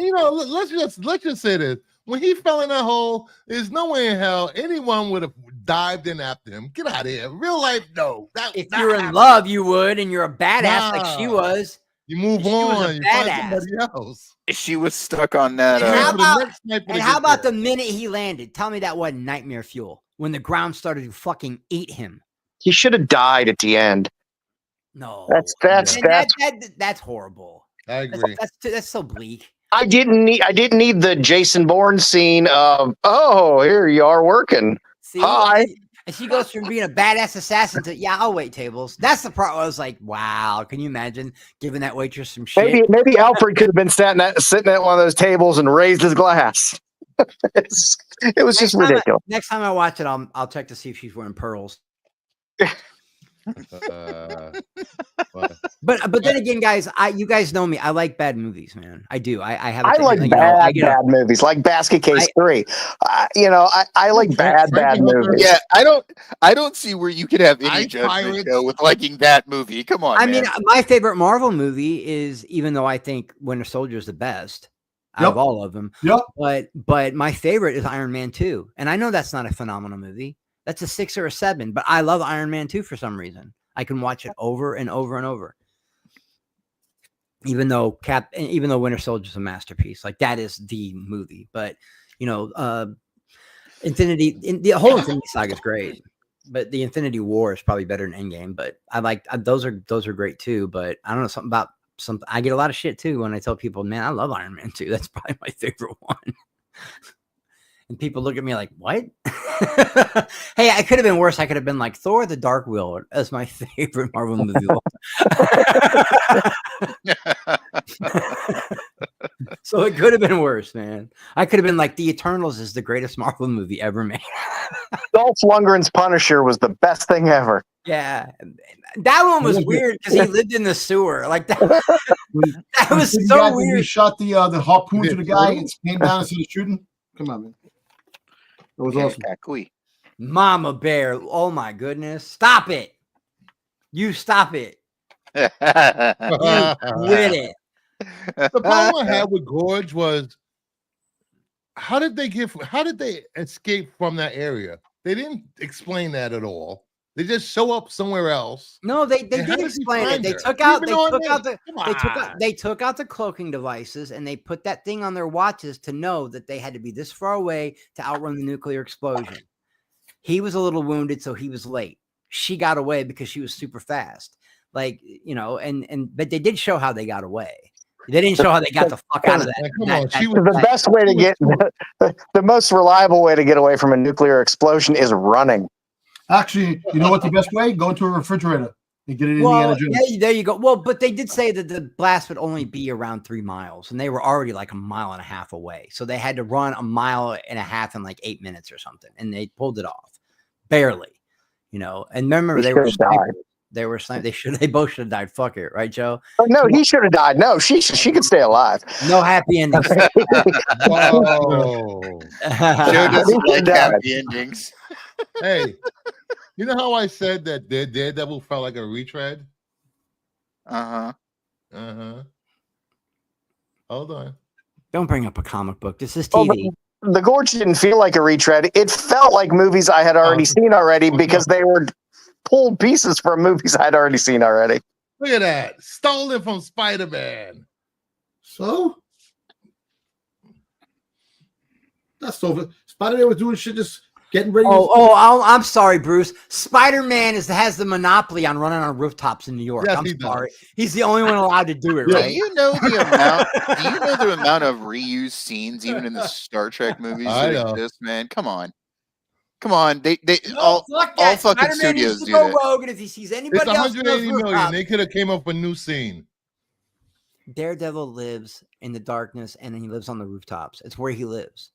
S1: let's just say this: When he fell in that hole, there's no way in hell anyone would have dived in after him. Get out of here. Real life, no.
S4: If you're in love, you would, and you're a badass like she
S1: Nah.
S4: was.
S1: You move
S4: She was a
S1: on. You find
S4: badass.
S1: somebody else.
S3: She was stuck on that.
S4: And how about the minute he landed? Tell me that wasn't nightmare fuel when the ground started to fucking eat him.
S5: He should have died at the end.
S4: No,
S5: that's
S4: horrible.
S1: I agree.
S4: That's so bleak.
S5: I didn't need the Jason Bourne scene of, oh, here you are working.
S4: See,
S5: hi.
S4: And she goes from being a badass assassin to, yeah, I'll wait tables. That's the part where I was like, wow, can you imagine giving that waitress some shit?
S5: Maybe Alfred could have been sitting at one of those tables and raised his glass. It was just ridiculous.
S4: Next time I watch it, I'll check to see if she's wearing pearls. But then again, guys, you guys know me. I like bad movies, man. I do. I
S5: like bad movies, like Basket Case 3. I like bad movies.
S3: Yeah, I don't see where you could have any judgment with liking that movie. Come on,
S4: I mean, my favorite Marvel movie is, even though I think Winter Soldier is the best out of all of them.
S2: Yep.
S4: But my favorite is Iron Man 2, and I know that's not a phenomenal movie. That's a 6 or a 7, but I love Iron Man 2 for some reason. I can watch it over and over and over. Even though Winter Soldier is a masterpiece, like that is the movie. But the whole Infinity Saga is great, but the Infinity War is probably better than Endgame. But I like those are great too. But I don't know something about something. I get a lot of shit too when I tell people, man, I love Iron Man 2. That's probably my favorite one. And people look at me like, what? Hey, I could have been worse. I could have been like Thor: The Dark World as my favorite Marvel movie. So it could have been worse, man. I could have been like, The Eternals is the greatest Marvel movie ever made.
S5: Dolph Lundgren's Punisher was the best thing ever.
S4: Yeah, that one was weird because he lived in the sewer. Like that was so weird.
S2: He shot the harpoon to the guy and came down instead of shooting. Come on, man. That was awesome.
S4: Mama Bear. Oh my goodness. Stop it. You stop it. You quit it.
S1: The problem I had with Gorge was, how did they escape from that area? They didn't explain that at all. They just show up somewhere else.
S4: No, they did explain it. They took out the cloaking devices and they put that thing on their watches to know that they had to be this far away to outrun the nuclear explosion. He was a little wounded, so he was late. She got away because she was super fast. But they did show how they got away. They didn't show how they got the fuck out of that.
S5: Best way to get the most reliable way to get away from a nuclear explosion is running.
S2: Actually, you know what the best way? Go into a refrigerator and get it in Indiana Jones.
S4: Yeah, there you go. Well, but they did say that the blast would only be around 3 miles, and they were already like 1.5 miles away. So they had to run 1.5 miles in like 8 minutes or something, and they pulled it off, barely. And remember, they were snipers. They were snipers. They both should have died. Fuck it, right, Joe?
S5: Oh, no, he should have died. No, she could stay alive.
S4: No happy endings.
S1: Whoa.
S3: Joe doesn't like happy endings.
S1: Hey, you know how I said that Daredevil felt like a retread?
S3: Uh-huh.
S1: Hold on.
S4: Don't bring up a comic book. This is TV.
S5: The Gorge didn't feel like a retread. It felt like movies I had already seen already because they were pulled pieces from movies I'd already seen already.
S1: Look at that. Stolen from Spider-Man.
S2: So? That's over. Spider-Man was doing shit just getting ready.
S4: I'm sorry, Bruce. Spider-Man has the monopoly on running on rooftops in New York.
S1: Yes,
S4: I'm sorry. He's the only one allowed to do it, right?
S3: Do you know the amount of reused scenes even in the Star Trek movies that exist, man? Come on. All fucking
S4: Spider-Man
S3: studios
S4: needs to
S3: do
S4: go
S3: that.
S4: rogue, and if he sees anybody
S1: It's
S4: else,
S1: 180 million. They could have came up with a new scene.
S4: Daredevil lives in the darkness, and he lives on the rooftops. It's where he lives.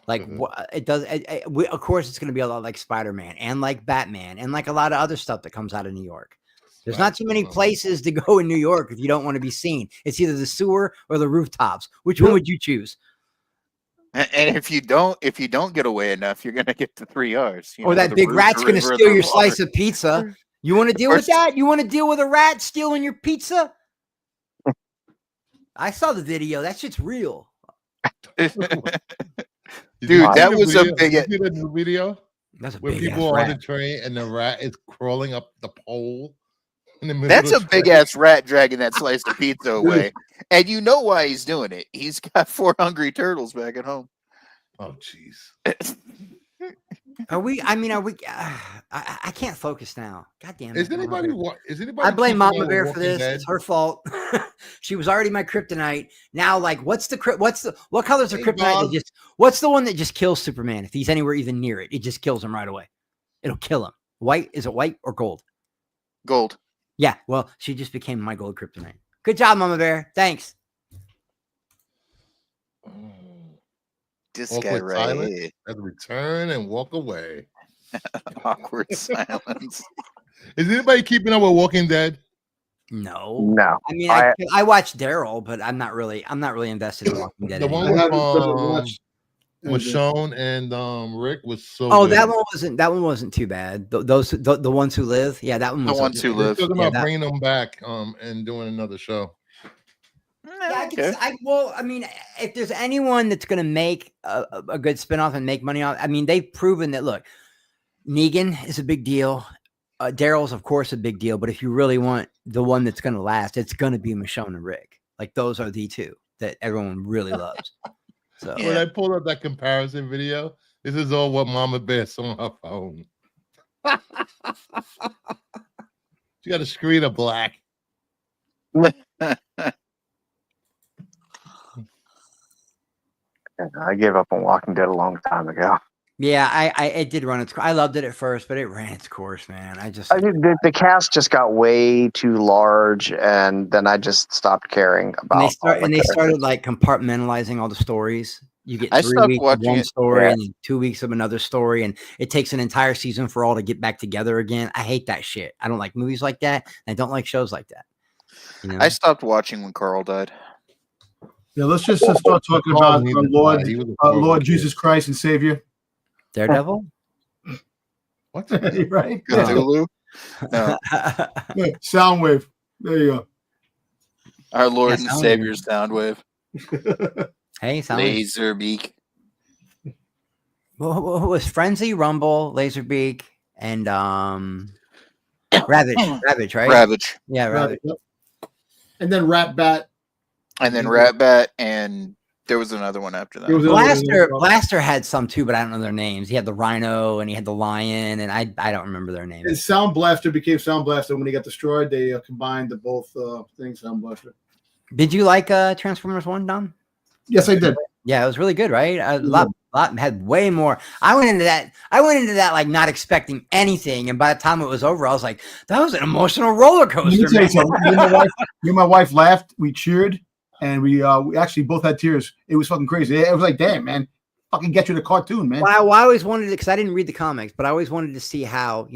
S4: Like it does. Of course, it's going to be a lot like Spider-Man and like Batman and like a lot of other stuff that comes out of New York. There's not too many places to go in New York if you don't want to be seen. It's either the sewer or the rooftops. Which one would you choose?
S3: And if you don't get away enough, you're gonna get the 3 R's.
S4: Or that big rat's gonna steal your slice of pizza. You want to deal with that? You want to deal with a rat stealing your pizza? I saw the video. That shit's real.
S3: Dude, that was a big.
S1: Did you see the new video?
S4: That's a
S1: where
S4: big
S1: people are on the
S4: rat.
S1: train and the rat is crawling up the pole. In the middle
S3: That's
S1: of
S3: a
S1: the
S3: big
S1: train.
S3: ass rat dragging that slice of pizza away, and you know why he's doing it. He's got 4 hungry turtles back at home.
S1: Oh, jeez.
S4: Are we? I mean, are we? I can't focus now. God damn it!
S1: Is anybody? Is anybody?
S4: I blame
S1: keeping
S4: Mama
S1: up
S4: Bear
S1: with
S4: for
S1: Walking
S4: this.
S1: Dead?
S4: It's her fault. She was already my kryptonite. Now, like, what color's her
S2: Hey,
S4: kryptonite?
S2: Bob.
S4: What's the one that just kills Superman if he's anywhere even near it? It just kills him right away. It'll kill him. White? Is it white or gold?
S3: Gold.
S4: Yeah. Well, she just became my gold kryptonite. Good job, Mama Bear. Thanks.
S3: This
S1: Awkward
S3: guy right
S1: silence.
S3: here.
S1: Has to return and walk away.
S3: Awkward silence.
S1: Is anybody keeping up with Walking Dead?
S4: No.
S5: No.
S4: I mean, I watched Daryl, but I'm not really invested in Walking Dead.
S1: The one
S4: anymore.
S1: with Michonne and Rick was so.
S4: Oh,
S1: good.
S4: that one wasn't too bad. The ones who live, yeah, that one was.
S3: The ones who
S1: They're
S3: live.
S1: talking about bringing them back and doing another show.
S4: Yeah, I mean, if there's anyone that's going to make a good spinoff and make money off, I mean, they've proven that. Look, Negan is a big deal. Daryl's, of course, a big deal. But if you really want the one that's going to last, it's going to be Michonne and Rick. Like those are the two that everyone really loves. So
S1: When I pulled up that comparison video, this is all what Mama Bear saw on her phone. She got a screen of black.
S5: I gave up on Walking Dead a long time ago.
S4: yeah, it did run its. I loved it at first, but it ran its course, man. I
S5: mean, the cast just got way too large, and then I just stopped caring about.
S4: And they started like compartmentalizing all the stories. You get 3 weeks of one story and then 2 weeks of another story, and it takes an entire season for all to get back together again. I hate that shit. I don't like movies like that. And I don't like shows like that. You know?
S3: I stopped watching when Carl died.
S2: Yeah, let's just start talking about Lord Jesus Christ and Savior.
S4: Daredevil?
S2: What? Right?
S3: Cthulhu? No.
S2: Yeah, Soundwave. There you go.
S3: Our Lord and Savior Soundwave.
S4: Hey,
S3: Laserbeak.
S4: What was Frenzy, Rumble, Laserbeak, and Ravage, right?
S3: Ravage.
S4: Yeah, Ravage.
S2: And then Rat Bat.
S3: And then Rat Bat, and there was another one after
S4: that. Blaster had some too, but I don't know their names. He had the Rhino and he had the Lion, and I don't remember their names.
S2: And Sound Blaster became Sound Blaster when he got destroyed. They combined the both things. Sound Blaster.
S4: Did you like Transformers 1, Don?
S2: Yes, I did.
S4: Yeah, it was really good, right? A lot had way more. I went into that like not expecting anything, and by the time it was over, I was like, "That was an emotional roller coaster."
S2: Let me tell you something. Me and my wife laughed. We cheered, and we actually both had tears. It was fucking crazy. It was like, damn, man, fucking get you the cartoon, man.
S4: Well, I always wanted to, because I didn't read the comics, but I always wanted to see how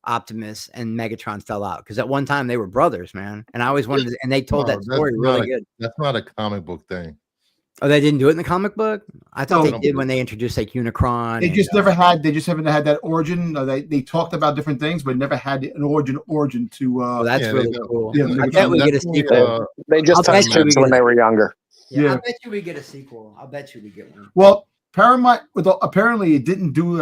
S4: Optimus and Megatron fell out, because at one time they were brothers, man, and I always wanted to, and they told that story really good.
S1: That's not a comic book thing.
S4: Oh, they didn't do it in the comic book? I thought they did when they introduced like Unicron.
S2: They just never had. They just haven't had that origin. They talked about different things, but never had an origin to.
S4: Well, that's really cool.
S2: Yeah,
S4: I bet we get a sequel.
S5: They just had kids when they were younger.
S4: Yeah, I bet you we get a sequel. I'll bet you we get one.
S2: Well, Paramount apparently it didn't do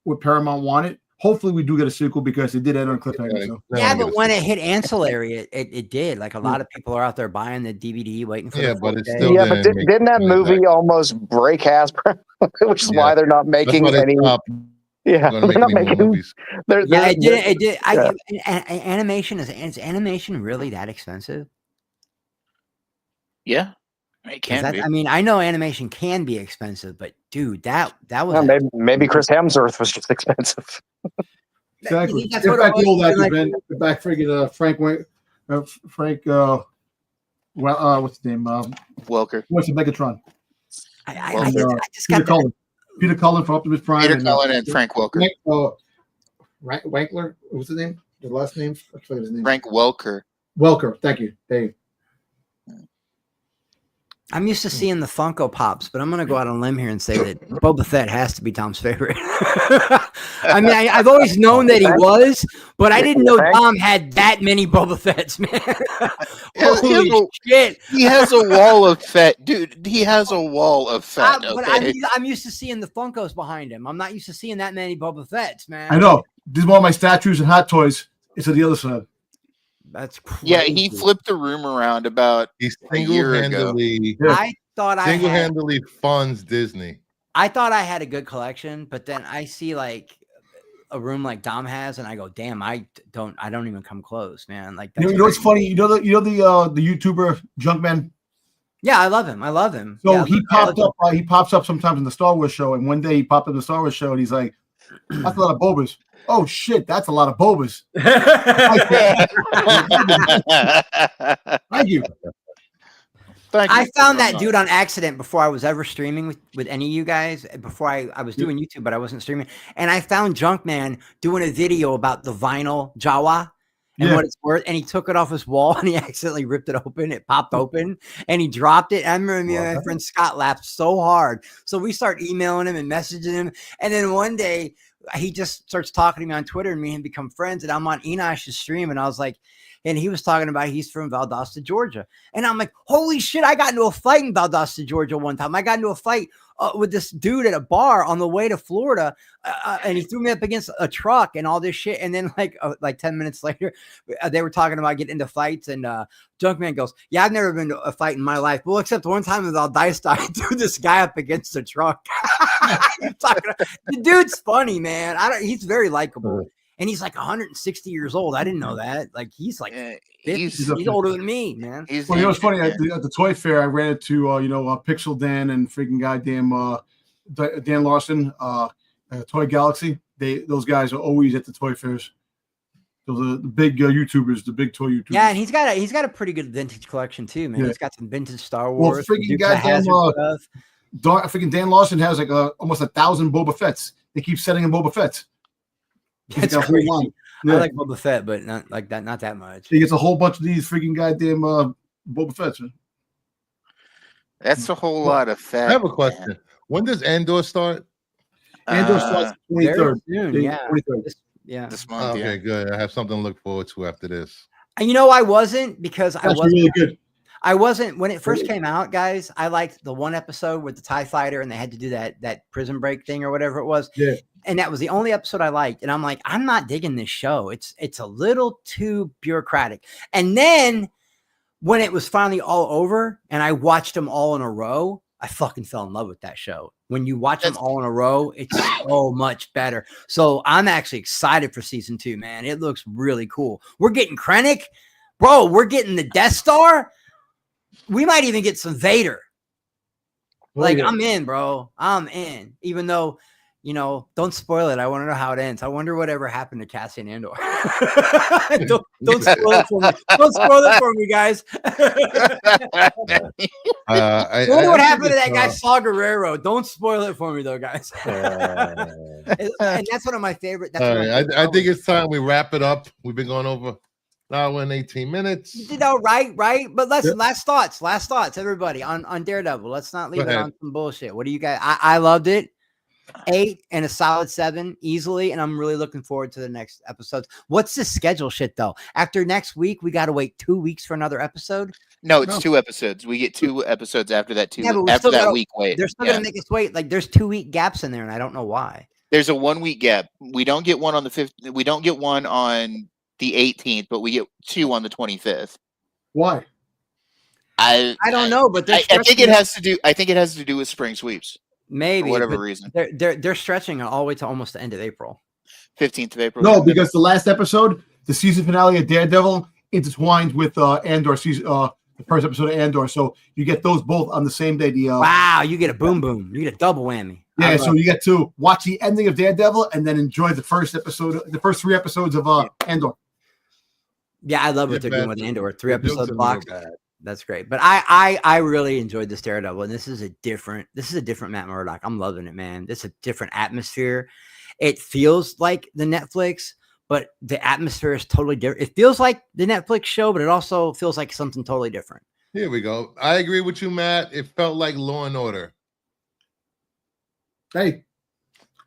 S2: what Paramount wanted. Hopefully, we do get a sequel because it did end on cliffhanger. So.
S4: Yeah, but when it hit ancillary, it did. Like a lot of people are out there buying the DVD, waiting for.
S1: But it's still.
S5: Yeah, but didn't that movie almost break Hasbro? Which is why they're not making any. Yeah, they're not making movies.
S4: It did. It did. Animation is animation really that expensive?
S3: Yeah. It can be.
S4: I mean, I know animation can be expensive, but dude, that was
S5: maybe Chris Hemsworth was just expensive.
S2: Exactly. Get back the old actor, Ben. Get back friggin' Frank. What's his name?
S3: Welker.
S2: What's the Megatron?
S4: I just got
S2: Peter Cullen from Optimus Prime.
S3: Peter Cullen and Frank Welker.
S2: Wankler. What's his name? The last name? I forget his name.
S3: Frank Welker.
S2: Welker. Thank you. Hey.
S4: I'm used to seeing the Funko Pops, but I'm going to go out on a limb here and say that Boba Fett has to be Tom's favorite. I mean, I've always known that he was, but I didn't know Tom had that many Boba Fetts, man. Holy shit.
S3: He has a wall of Fett. Dude, he has a wall of Fett.
S4: But I'm used to seeing the Funkos behind him. I'm not used to seeing that many Boba Fetts, man.
S2: I know. This is one of my statues and hot toys. It's on the other side.
S4: That's crazy.
S3: Yeah, he flipped the room around about a year ago.
S4: I thought
S1: single-handedly funds Disney.
S4: I thought I had a good collection, but then I see like a room like Dom has, and I go, "Damn, I don't even come close, man." Like,
S2: you know what's funny? You know the YouTuber Junkman.
S4: Yeah, I love him.
S2: So
S4: yeah,
S2: he popped up. He pops up sometimes in the Star Wars show, and one day he popped up in the Star Wars show, and he's like, "That's a lot of Bobas." Oh shit, that's a lot of Bobas. Thank you.
S4: I found that dude on accident before I was ever streaming with any of you guys. Before I was doing YouTube, but I wasn't streaming. And I found Junkman doing a video about the vinyl Jawa and what it's worth. And he took it off his wall and he accidentally ripped it open. It popped open and he dropped it. I remember me and my friend Scott laughed so hard. So we start emailing him and messaging him. And then one day he just starts talking to me on Twitter and me and him become friends. And I'm on Enosh's stream and I was like, and he was talking about he's from Valdosta, Georgia. And I'm like, holy shit, I got into a fight in Valdosta, Georgia one time. I got into a fight with this dude at a bar on the way to Florida. And he threw me up against a truck and all this shit. And then like 10 minutes later, they were talking about getting into fights. And Junkman goes, yeah, I've never been to a fight in my life. Well, except one time with Valdosta, I threw this guy up against a truck. The dude's funny, man. He's very likable. And he's like 160 years old. I didn't know that. Like he's like 50. He's older than me, man.
S2: Well, you know, it's funny at the toy fair. I ran into Pixel Dan and freaking goddamn Dan Larson, Toy Galaxy. Those guys are always at the toy fairs. Those are the big YouTubers, the big toy YouTubers.
S4: Yeah, and he's got a pretty good vintage collection too, man. Yeah. He's got some vintage Star Wars.
S2: Well, freaking goddamn freaking Dan Larson has like almost 1,000 Boba Fetts. They keep sending him Boba Fetts.
S4: That's crazy. Yeah. I like Boba Fett, but not like that. Not that much.
S2: He gets a whole bunch of these freaking goddamn Boba Fetts. Man.
S3: That's a whole lot of fat.
S1: I have a question. Man. When does Andor start?
S2: Andor starts 23rd.
S4: Yeah,
S2: 23rd.
S3: This month.
S1: Okay, good. I have something to look forward to after this.
S4: And I wasn't because
S2: That's really good.
S4: I wasn't when it first came out, guys. I liked the one episode with the TIE fighter and they had to do that prison break thing or whatever it was.
S2: Yeah.
S4: And that was the only episode I liked. And I'm like, I'm not digging this show. It's a little too bureaucratic. And then when it was finally all over and I watched them all in a row, I fucking fell in love with that show. When you watch them all in a row, it's so much better. So I'm actually excited for season 2, man. It looks really cool. We're getting Krennic. Bro, we're getting the Death Star. We might even get some Vader. I'm in, bro. I'm in. Even though, don't spoil it. I want to know how it ends. I wonder whatever happened to Cassian Andor. don't spoil it for me. Don't spoil it for me, guys. I wonder what happened to that guy, Saw Gerrero. Don't spoil it for me, though, guys. And that's one of my favorite.
S1: I think it's time we wrap it up. We've been going over an hour and 18 minutes.
S4: Right. But listen, last thoughts, everybody on Daredevil. Let's not leave it on some bullshit. What do you guys? I loved it. 8 and a solid 7 easily, and I'm really looking forward to the next episodes. What's the schedule shit though? After next week, we got to wait 2 weeks for another episode.
S3: No, it's 2 episodes. We get 2 episodes after that. After that week wait.
S4: They're still gonna make us wait. Like there's 2-week gaps in there, and I don't know why.
S3: There's a 1-week gap. We don't get one on the 5th. We don't get one on the 18th, but we get 2 on the 25th.
S2: Why?
S3: I
S4: don't know, but
S3: I think it has to do. I think it has to do with spring sweeps.
S4: Maybe
S3: for whatever reason.
S4: They're stretching it all the way to almost the end of April.
S3: 15th of April.
S2: No, because the last episode, the season finale of Daredevil, intertwined with Andor season, the first episode of Andor. So you get those both on the same day.
S4: Wow, you get a boom. You get a double whammy.
S2: Yeah, so you get to watch the ending of Daredevil and then enjoy the first 3 episodes of Andor.
S4: Yeah, I love what they're doing with Andor. 3 episodes blocked. That's great. But I really enjoyed this Daredevil, and this is a different Matt Murdock. I'm loving it, man. This is a different atmosphere. It feels like the Netflix, but the atmosphere is totally different. It feels like the Netflix show, but it also feels like something totally different.
S1: Here we go. I agree with you, Matt. It felt like Law and Order.
S2: Hey,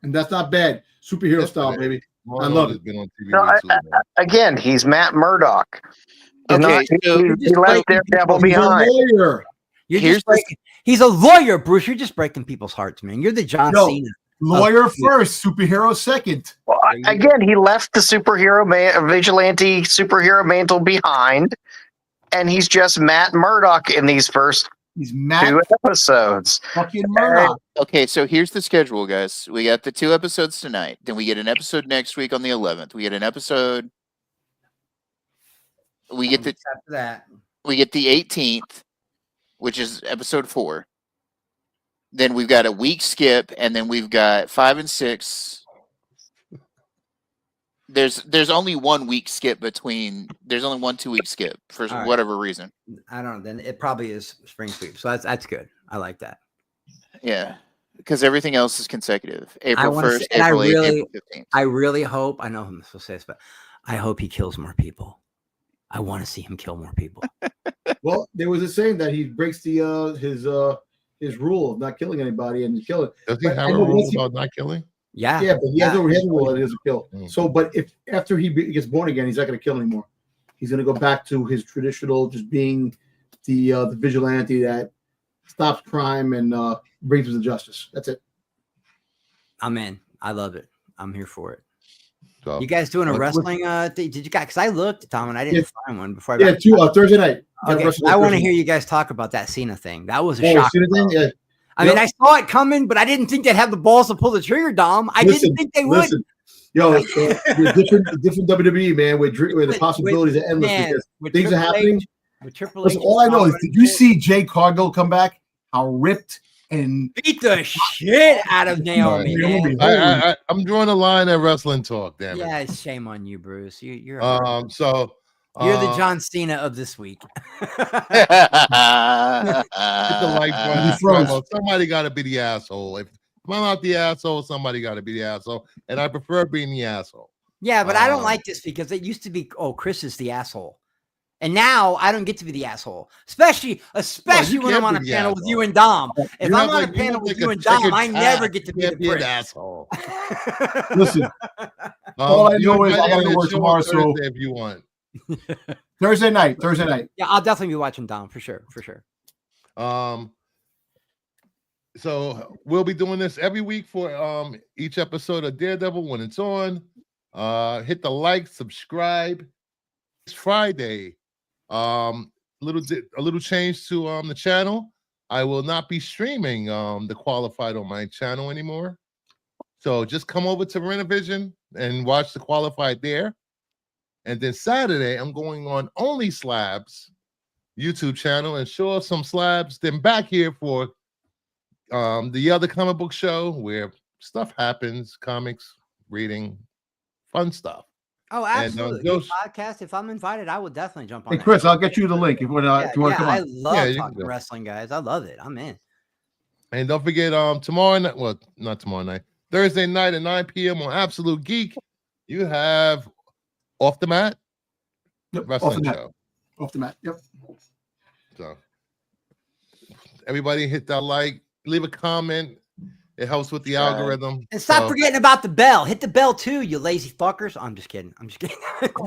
S2: and that's not bad. Superhero style, baby.
S1: Law
S2: I
S1: and
S2: love
S1: Order's
S2: it.
S1: been on TV
S5: No,
S1: way too long.
S5: again, he's Matt Murdock.
S3: Okay, so
S5: He left Daredevil
S2: He's a
S5: behind.
S2: lawyer.
S4: He's a lawyer, Bruce. You're just breaking people's hearts, man. You're the John Cena.
S2: Lawyer first, superhero second.
S5: Well, again, he left the vigilante superhero mantle behind, and he's just Matt Murdock in these first
S2: He's Matt
S5: 2 episodes.
S2: fucking Murdock.
S3: okay, so here's the schedule, guys. We got the 2 episodes tonight. Then we get an episode next week on the 11th. We get an episode. We get the
S4: After that.
S3: We get the 18th, which is episode 4. Then we've got a week skip, and then we've got 5 and 6. There's only 1 week skip between. There's only 1 2-week skip for whatever reason.
S4: I don't know. Then it probably is spring sweep. So that's good. I like that.
S3: Yeah, because everything else is consecutive. April 1st,
S4: and
S3: April 8th, April 15th.
S4: I really hope. I know I'm supposed to say this, but I hope he kills more people. I want to see him kill more people.
S2: Well, there was a saying that he breaks the his rule of not killing anybody and kill it.
S1: Does he have a rule about not killing?
S4: Yeah,
S2: Yeah, but he has a rule that he doesn't kill. So, but if after he gets born again, he's not going to kill anymore. He's going to go back to his traditional, just being the vigilante that stops crime and brings him to justice. That's it.
S4: I'm in. I love it. I'm here for it.
S1: So,
S4: You guys doing a wrestling thing? Did you guys? Because I looked, Tom, and I didn't find one before.
S2: Yeah, Thursday night.
S4: Okay, I want to hear you guys talk about that Cena thing. That was a shock.
S2: Yeah.
S4: I mean, I saw it coming, but I didn't think they'd have the balls to pull the trigger, Dom. I didn't think they would.
S2: Yo, different WWE, man, where the possibilities are endless because things are happening.
S4: With Triple H,
S2: all I know is, did you see Jay Cargill come back? How ripped and
S4: beat the shit out of Naomi.
S1: I'm drawing a line at wrestling talk. Damn it.
S4: Yeah, shame on you, Bruce. You're
S1: you're
S4: the John Cena of this week.
S1: Hit the like button. Somebody got to be the asshole. If I'm not the asshole, somebody got to be the asshole, and I prefer being the asshole.
S4: Yeah, but I don't like this because it used to be, Chris is the asshole. And now I don't get to be the asshole, especially when I'm on a panel with you and Dom. If I'm on a panel with you and Dom, I never get to be the
S1: asshole.
S2: Listen, all I know is I got to work tomorrow. So
S1: if you want
S2: Thursday night.
S4: Yeah, I'll definitely be watching Dom for sure.
S1: So we'll be doing this every week for each episode of Daredevil when it's on. Hit the like, subscribe. It's Friday. A little change to the channel. I will not be streaming the Qualified on my channel anymore. So just come over to Renovision and watch the Qualified there. And then Saturday, I'm going on Only Slabs YouTube channel and show us some slabs. Then back here for the other comic book show where stuff happens, comics, reading, fun stuff.
S4: Oh, absolutely. Podcast. If I'm invited, I would definitely jump on.
S2: Hey, Chris, I'll get you the link if you want to come on.
S4: I love talking wrestling, guys. I love it. I'm in.
S1: And don't forget, tomorrow night. Well, not tomorrow night. Thursday night at 9 p.m. on Absolute Geek. You have Off the Mat.
S2: Yep.
S1: Wrestling show.
S2: Off the mat. Yep.
S1: So everybody hit that like, leave a comment. It helps with the algorithm.
S4: And stop forgetting about the bell. Hit the bell too, you lazy fuckers. I'm just kidding.
S1: Oh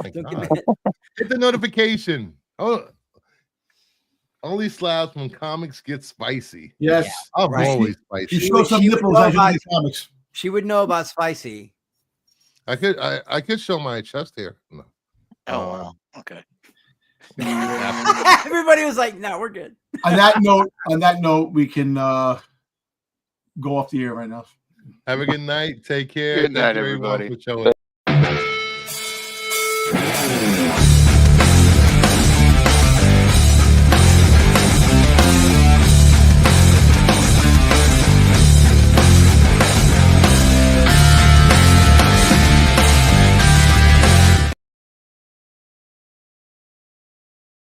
S1: hit the notification. Oh, Only Slabs when comics get spicy.
S2: Yes.
S1: I'm always spicy.
S2: You show some nipples as you comics.
S4: She would know about spicy.
S1: I could show my chest hair. No.
S3: Oh wow. Okay.
S4: Everybody was like, no, we're good.
S2: On that note, we can go off the air right now.
S1: Have a good night. Take care.
S3: Good night, everybody.